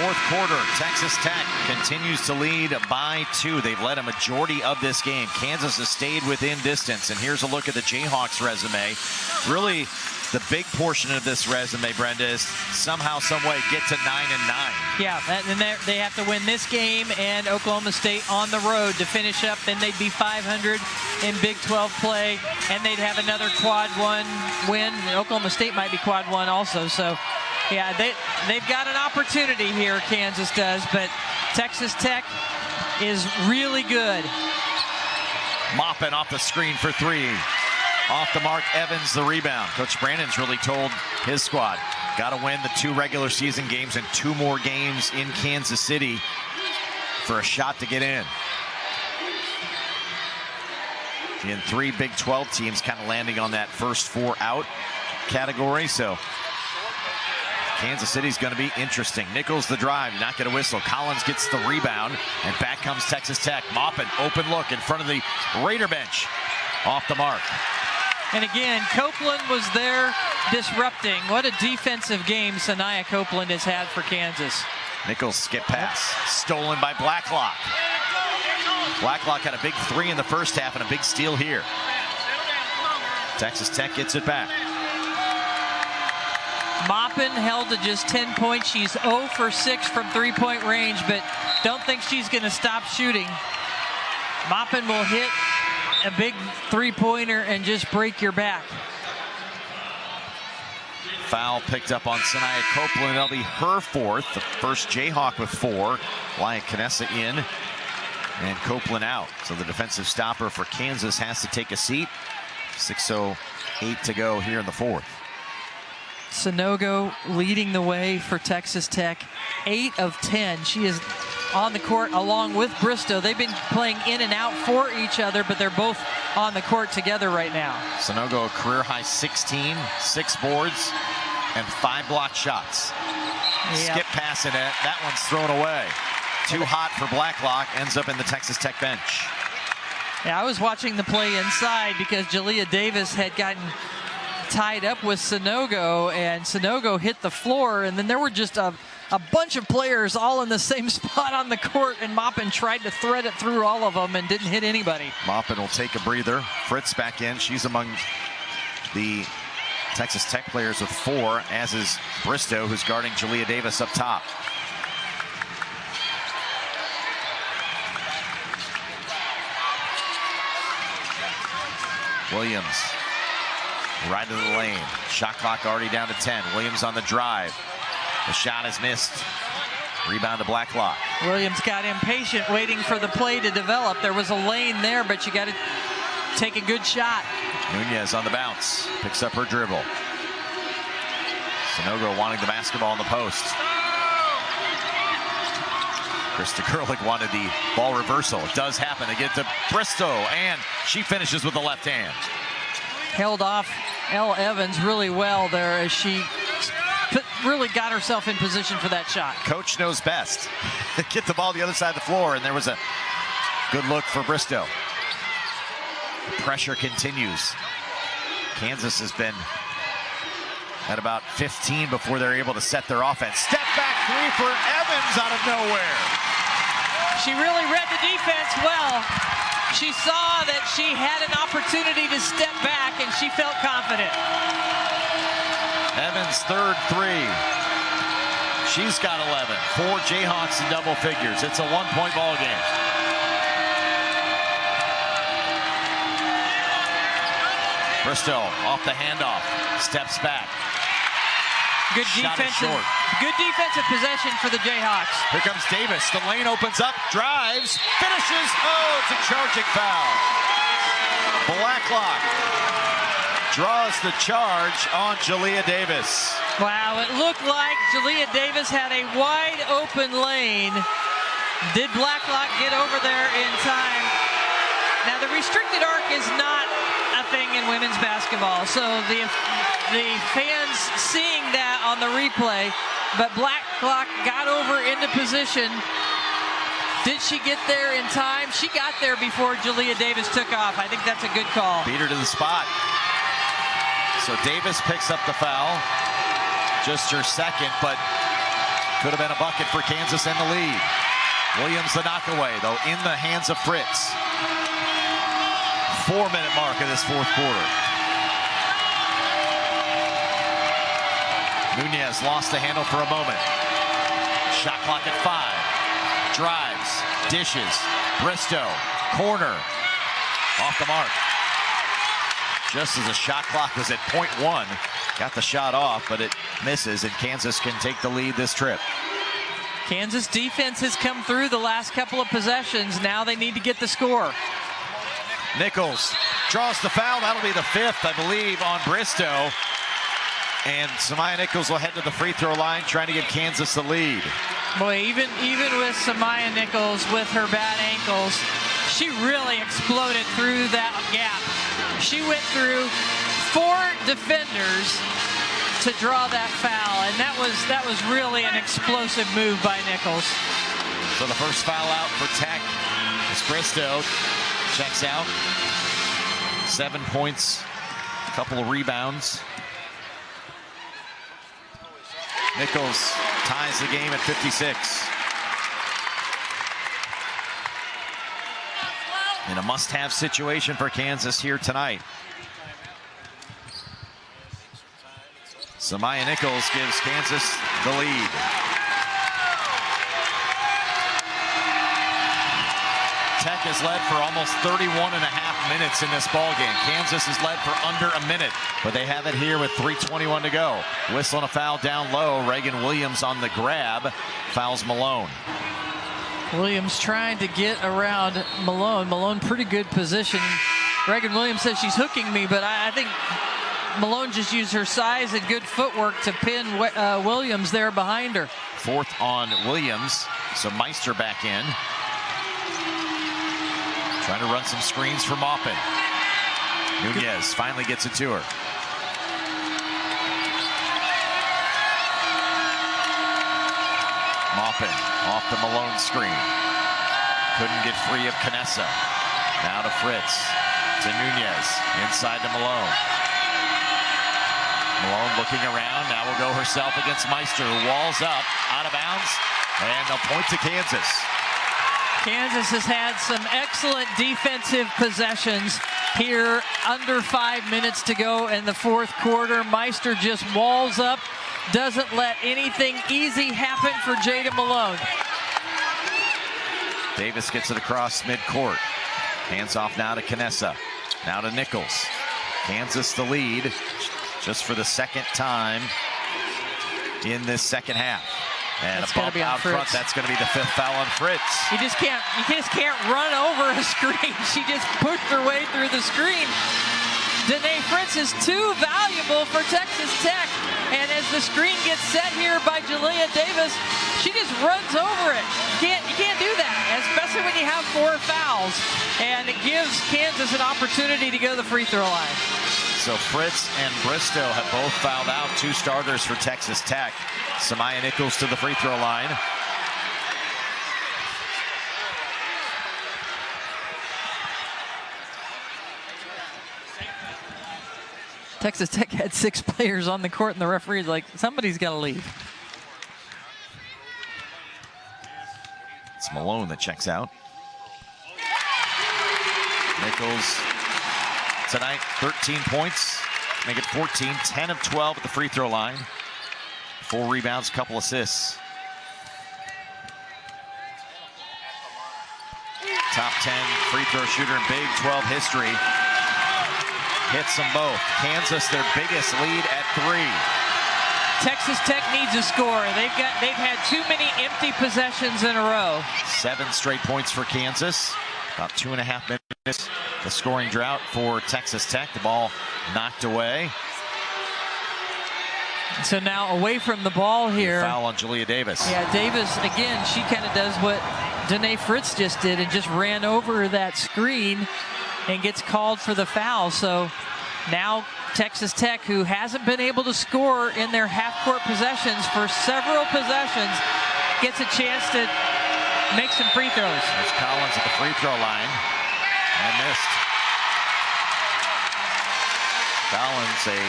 fourth quarter. Texas Tech continues to lead by 2. They've led a majority of this game. Kansas has stayed within distance. And here's a look at the Jayhawks resume. Really, the big portion of this resume, Brenda, is somehow, some way get to 9-9. Yeah, and they have to win this game and Oklahoma State on the road to finish up. Then they'd be 500 in Big 12 play, and they'd have another quad 1 win. Oklahoma State might be quad 1 also. So, yeah, they've got an opportunity here, Kansas does, but Texas Tech is really good. Moppin off the screen for 3. Off the mark, Evans the rebound. Coach Brandon's really told his squad, got to win the 2 regular season games and 2 more games in Kansas City for a shot to get in. And 3 Big 12 teams kind of landing on that first 4 out category. So Kansas City's going to be interesting. Nichols the drive, not going to whistle. Collins gets the rebound, and back comes Texas Tech. Moppin, open look in front of the Raider bench. Off the mark. And again, Copeland was there disrupting. What a defensive game Sanaya Copeland has had for Kansas. Nichols skip pass, stolen by Blacklock. Blacklock had a big 3 in the first half and a big steal here. Texas Tech gets it back. Moppin held to just 10 points. She's 0 for 6 from 3-point range, but don't think she's going to stop shooting. Moppin will hit a big 3-pointer and just break your back. Foul picked up on Sanaya Copeland. That'll be her 4th. The first Jayhawk with 4. Lya Knessa in and Copeland out. So the defensive stopper for Kansas has to take a seat. 6:08 to go here in the 4th. Sanogo leading the way for Texas Tech. 8 of 10. She is on the court along with Bristow. They've been playing in and out for each other, but they're both on the court together right now. Sanogo a career high 16, 6 boards, and 5 blocked shots. Yep. Skip pass in it. That one's thrown away. Too hot for Blacklock. Ends up in the Texas Tech bench. Yeah, I was watching the play inside because Jalea Davis had gotten tied up with Sanogo, and Sanogo hit the floor, and then there were just a bunch of players all in the same spot on the court, and Moppin tried to thread it through all of them and didn't hit anybody. Moppin will take a breather. Fritz back in. She's among the Texas Tech players with 4, as is Bristow, who's guarding Jalea Davis up top. Williams right of the lane. Shot clock already down to 10. Williams on the drive. The shot is missed. Rebound to Blacklock. Williams got impatient waiting for the play to develop. There was a lane there, but you got to take a good shot. Nunez on the bounce. Picks up her dribble. Sanogo wanting the basketball in the post. Krista Gerlich wanted the ball reversal. It does happen. They get to Bristow, and she finishes with the left hand. Held off Elle Evans really well there as she really got herself in position for that shot. Coach knows best. Get the ball the other side of the floor, and there was a good look for Bristow. The pressure continues. Kansas has been at about 15 before they're able to set their offense. Step back 3 for Evans out of nowhere. She really read the defense well. She saw that she had an opportunity to step back, and she felt confident. Evans' 3rd 3. She's got 11. 4 Jayhawks in double figures. It's a 1-point ball game. Bristow off the handoff. Steps back. Good defensive possession for the Jayhawks. Here comes Davis. The lane opens up, drives, finishes. Oh, it's a charging foul. Blacklock draws the charge on Jalea Davis. Wow, it looked like Jalea Davis had a wide open lane. Did Blacklock get over there in time? Now, the restricted arc is not a thing in women's basketball, so the fans seeing that on the replay, but Blacklock got over into position. Did she get there in time? She got there before Jalea Davis took off. I think that's a good call. Beat her to the spot. So Davis picks up the foul, just her 2nd, but Could have been a bucket for Kansas in the lead. Williams the knockaway, though, in the hands of Fritz. 4-minute mark of this fourth quarter. Nunez lost the handle for a moment. Shot clock at 5. Drives, dishes, Bristow, corner, off the mark. Just as the shot clock was at .1, got the shot off, but it misses, and Kansas can take the lead this trip. Kansas defense has come through the last couple of possessions. Now they need to get the score. Nichols draws the foul. That'll be the 5th, I believe, on Bristow. And Samaya Nichols will head to the free throw line, trying to give Kansas the lead. Boy, even with Samaya Nichols with her bad ankles, she really exploded through that gap. She went through 4 defenders to draw that foul, and that was really an explosive move by Nichols. So the first foul out for Tech is Bristow. Checks out. 7 points, a couple of rebounds. Nichols ties the game at 56. In a must-have situation for Kansas here tonight. Samaya Nichols gives Kansas the lead. Tech has led for almost 31.5 minutes in this ballgame. Kansas has led for under a minute, but they have it here with 3:21 to go. Whistling a foul down low. Reagan Williams on the grab, fouls Malone. Williams trying to get around Malone. Malone, pretty good position. Reagan Williams says she's hooking me, but I think Malone just used her size and good footwork to pin Williams there behind her. 4th on Williams, so Meister back in. Trying to run some screens for Maupin. Nunez finally gets it to her. Maupin off the Malone screen. Couldn't get free of Knessa. Now to Fritz. To Nunez. Inside to Malone. Malone looking around. Now will go herself against Meister, who walls up. Out of bounds. And they'll point to Kansas. Kansas has had some excellent defensive possessions here. Under 5 minutes to go in the fourth quarter. Meister just walls up. Doesn't let anything easy happen for Jada Malone. Davis gets it across midcourt. Hands off now to Knessa. Now to Nichols. Kansas the lead just for the 2nd time in this second half. And that's a bump out front. That's going to be the 5th foul on Fritz. You just can't run over a screen. She just pushed her way through the screen. Danae Fritz is too valuable for Texas Tech. And as the screen gets set here by Jalea Davis, she just runs over it. You can't do that, especially when you have 4 fouls. And it gives Kansas an opportunity to go to the free throw line. So Fritz and Bristow have both fouled out. 2 starters for Texas Tech. Samaya Nichols to the free throw line. Texas Tech had 6 players on the court, and the referee's like, somebody's got to leave. It's Malone that checks out. Nichols tonight, 13 points. Make it 14, 10 of 12 at the free throw line. 4 rebounds, couple assists. Top 10 free throw shooter in Big 12 history. Hits them both. Kansas, their biggest lead at 3. Texas Tech needs a score. They've had too many empty possessions in a row. 7 straight points for Kansas. About 2.5 minutes. The scoring drought for Texas Tech. The ball knocked away. So now away from the ball here. Foul on Jalea Davis. Yeah, Davis, again, she kind of does what Danae Fritz just did and just ran over that screen and gets called for the foul. So now Texas Tech, who hasn't been able to score in their half-court possessions for several possessions, gets a chance to make some free throws. There's Collins at the free throw line and missed. Collins, a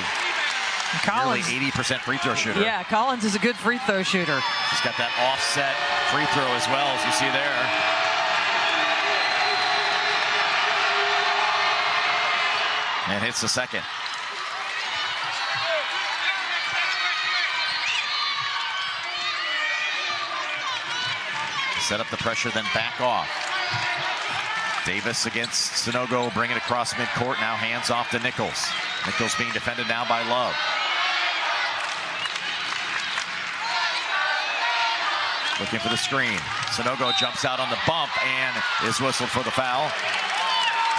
Collins, nearly 80% free throw shooter. Yeah, Collins is a good free throw shooter. He's got that offset free throw as well, as you see there. And hits the second. Set up the pressure, then back off. Davis against Sanogo, bring it across midcourt. Now hands off to Nichols. Nichols being defended now by Love. Looking for the screen. Sanogo jumps out on the bump and is whistled for the foul.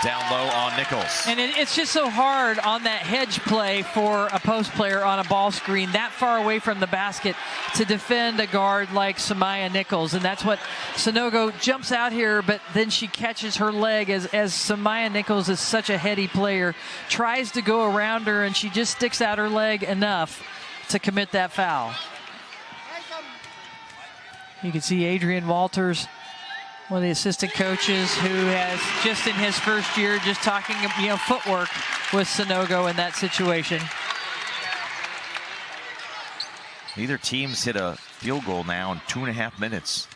Down low on Nichols. And it's just so hard on that hedge play for a post player on a ball screen that far away from the basket to defend a guard like Samaya Nichols. And that's what Sanogo jumps out here, but then she catches her leg as Samaya Nichols is such a heady player, tries to go around her, and she just sticks out her leg enough to commit that foul. You can see Adrian Walters, one of the assistant coaches, who has just in his first year just talking, footwork with Sanogo in that situation. Neither team's hit a field goal now in 2.5 minutes.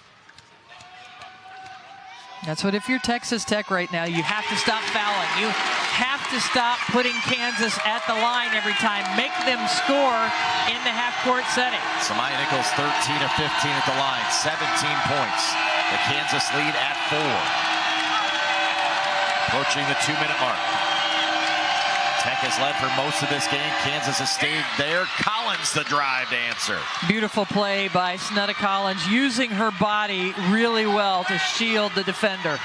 That's what, if you're Texas Tech right now, you have to stop fouling. You have to stop putting Kansas at the line every time. Make them score in the half-court setting. Samaya Nichols 13 of 15 at the line, 17 points. The Kansas lead at 4. Approaching the 2-minute mark. Tech has led for most of this game. Kansas has stayed there. Collins the drive to answer. Beautiful play by Snutta Collins, using her body really well to shield the defender.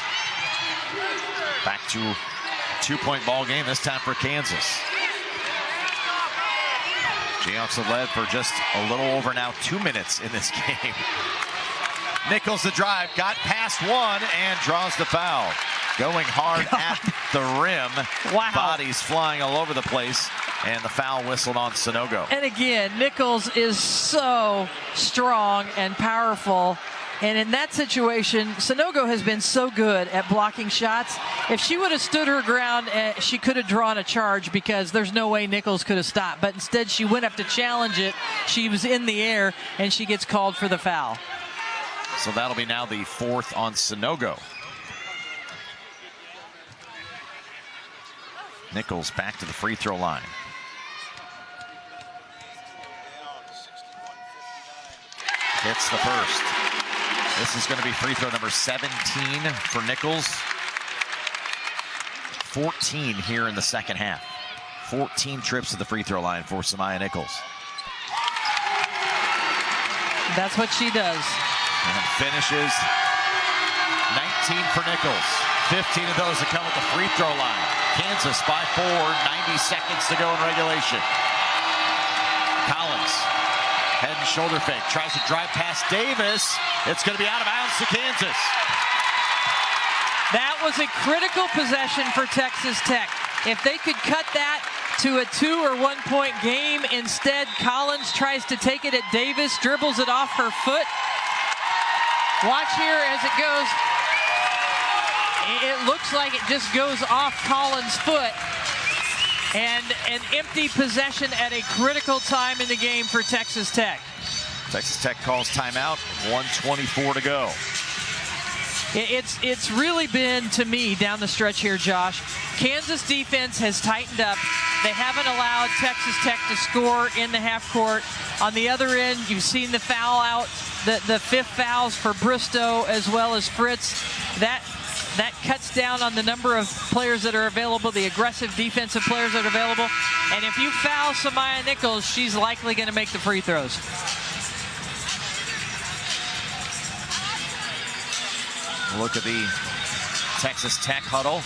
Back to a 2-point ball game, this time for Kansas. Jayhawks have led for just a little over now 2 minutes in this game. Nichols the drive, got past one and draws the foul. Going hard at the rim. Wow. Bodies flying all over the place, and the foul whistled on Sanogo. And again, Nichols is so strong and powerful. And in that situation, Sanogo has been so good at blocking shots. If she would have stood her ground, she could have drawn a charge, because there's no way Nichols could have stopped. But instead, she went up to challenge it. She was in the air, and she gets called for the foul. So that'll be now the 4th on Sanogo. Nichols back to the free throw line. Hits the first. This is going to be free throw number 17 for Nichols. 14 here in the second half. 14 trips to the free throw line for Samaya Nichols. That's what she does. And finishes 19 for Nichols. 15 of those that come at the free throw line. Kansas by 4, 90 seconds to go in regulation. Collins, head and shoulder fake, tries to drive past Davis. It's going to be out of bounds to Kansas. That was a critical possession for Texas Tech. If they could cut that to a 2 or 1 point game, instead Collins tries to take it at Davis, dribbles it off her foot. Watch here as it goes. It looks like it just goes off Collins' foot. And an empty possession at a critical time in the game for Texas Tech. Texas Tech calls timeout, 1:24 to go. It's really been, to me, down the stretch here, Josh, Kansas defense has tightened up. They haven't allowed Texas Tech to score in the half court. On the other end, you've seen the foul out, the 5th fouls for Bristow as well as Fritz. That cuts down on the number of players that are available, the aggressive defensive players that are available. And if you foul Samaya Nichols, she's likely going to make the free throws. Look at the Texas Tech huddle.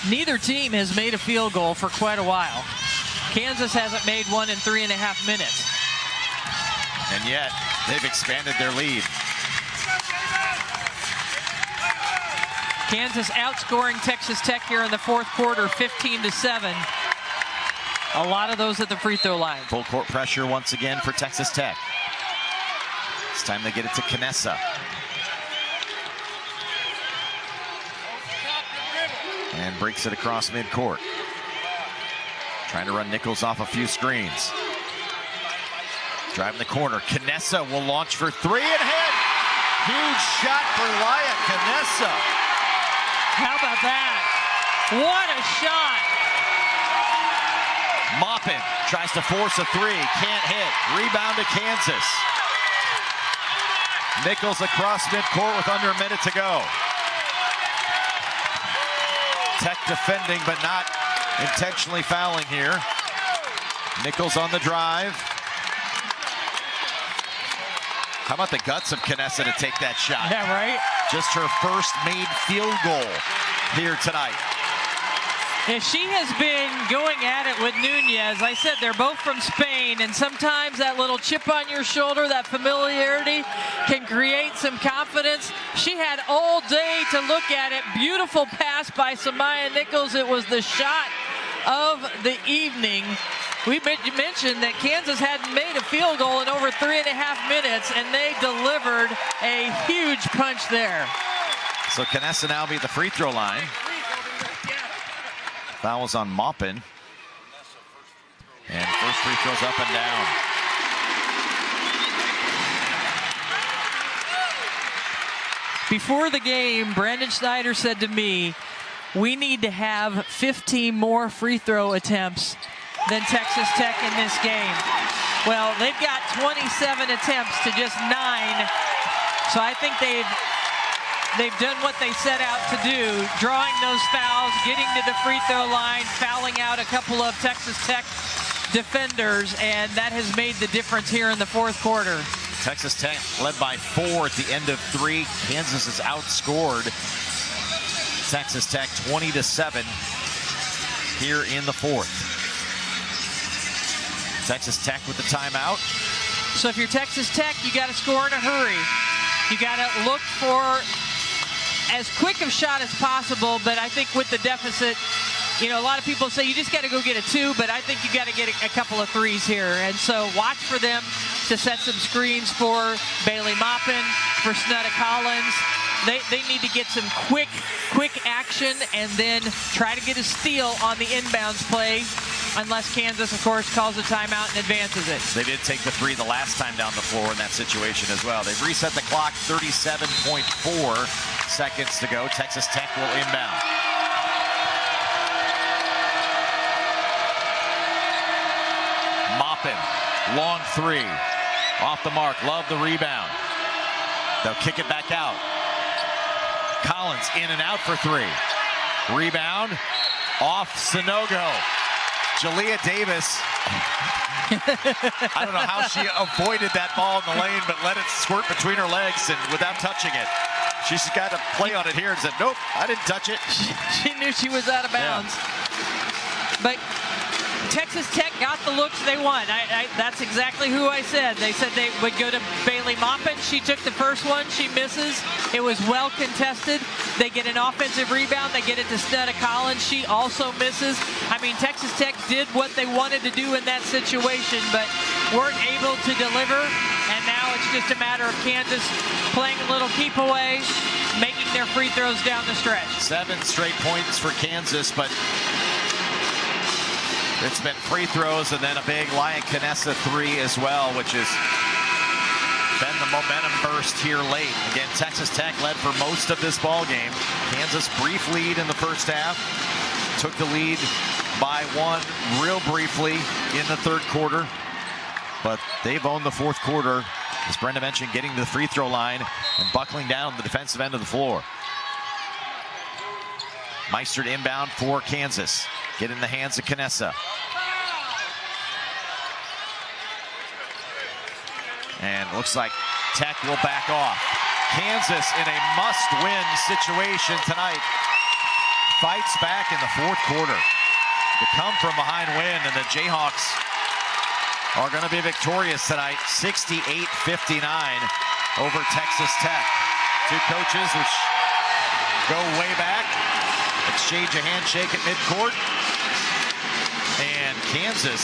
Neither team has made a field goal for quite a while. Kansas hasn't made one in 3.5 minutes. And yet, they've expanded their lead. Kansas outscoring Texas Tech here in the 4th quarter, 15-7. A lot of those at the free throw line. Full court pressure once again for Texas Tech. It's time they get it to Knessa. And breaks it across midcourt. Trying to run Nichols off a few screens. Driving the corner. 𝗀𝗃𝗃 will launch for three and hit. Huge shot for 𝗀𝗃𝗃𝗃. How about that? What a shot. Maupin tries to force a three. Can't hit. Rebound to Kansas. Nichols across midcourt with under a minute to go. Tech defending, but not intentionally fouling here. Nichols on the drive. How about the guts of 𝗀𝗃𝗃 to take that shot? Yeah, right? Just her first made field goal here tonight. Yeah, she has been going at it with Nunez. I said they're both from Spain, and sometimes that little chip on your shoulder, that familiarity, can create some confidence. She had all day to look at it. Beautiful pass by Samaya Nichols. It was the shot of the evening. We mentioned that Kansas hadn't made a field goal in over 3.5 minutes, and they delivered a huge punch there. So 𝗀𝗃𝗃 now be at the free throw line. Fouls on Maupin. And first free throws up and down. Before the game, Brandon Schneider said to me, we need to have 15 more free throw attempts than Texas Tech in this game. Well, they've got 27 attempts to just 9. So I think they've done what they set out to do, drawing those fouls, getting to the free throw line, fouling out a couple of Texas Tech defenders, and that has made the difference here in the fourth quarter. Texas Tech led by 4 at the end of 3. Kansas is outscored Texas Tech 20-7 here in the fourth. Texas Tech with the timeout. So if you're Texas Tech, you got to score in a hurry. You got to look for as quick of a shot as possible, but I think with the deficit, you know, a lot of people say you just got to go get a 2, but I think you got to get a couple of 3s here. And so watch for them to set some screens for Bailey Maupin, for Snetta Collins. They need to get some quick action and then try to get a steal on the inbounds play, unless Kansas, of course, calls a timeout and advances it. They did take the 3 the last time down the floor in that situation as well. They've reset the clock, 37.4 seconds to go. Texas Tech will inbound. Maupin, long 3. Off the mark, love the rebound. They'll kick it back out. Collins in and out for 3. Rebound, off Sanogo. Jalea Davis, I don't know how she avoided that ball in the lane, but let it squirt between her legs and without touching it. She's got to play on it here and said, nope, I didn't touch it. She knew she was out of bounds. Yeah. But Texas Tech got the looks they want. That's exactly who I said. They said they would go to Bailey Maupin. She took the first one. She misses. It was well contested. They get an offensive rebound. They get it to Snetta Collins. She also misses. I mean, Texas Tech did what they wanted to do in that situation, but weren't able to deliver. And now it's just a matter of Kansas playing a little keep away, making their free throws down the stretch. 7 straight points for Kansas, but it's been free throws and then a big 𝗀𝗃𝗃𝗃 3 as well, which has been the momentum burst here late. Again, Texas Tech led for most of this ball game. Kansas brief lead in the first half. Took the lead by 1 real briefly in the third quarter. But they've owned the fourth quarter, as Brenda mentioned, getting to the free throw line and buckling down the defensive end of the floor. Meister inbound for Kansas. Get in the hands of 𝗀𝗃𝗃𝗃. And it looks like Tech will back off. Kansas in a must-win situation tonight. Fights back in the fourth quarter to come from behind win, and the Jayhawks are going to be victorious tonight, 68-59 over Texas Tech. Two coaches which go way back, exchange a handshake at midcourt, and Kansas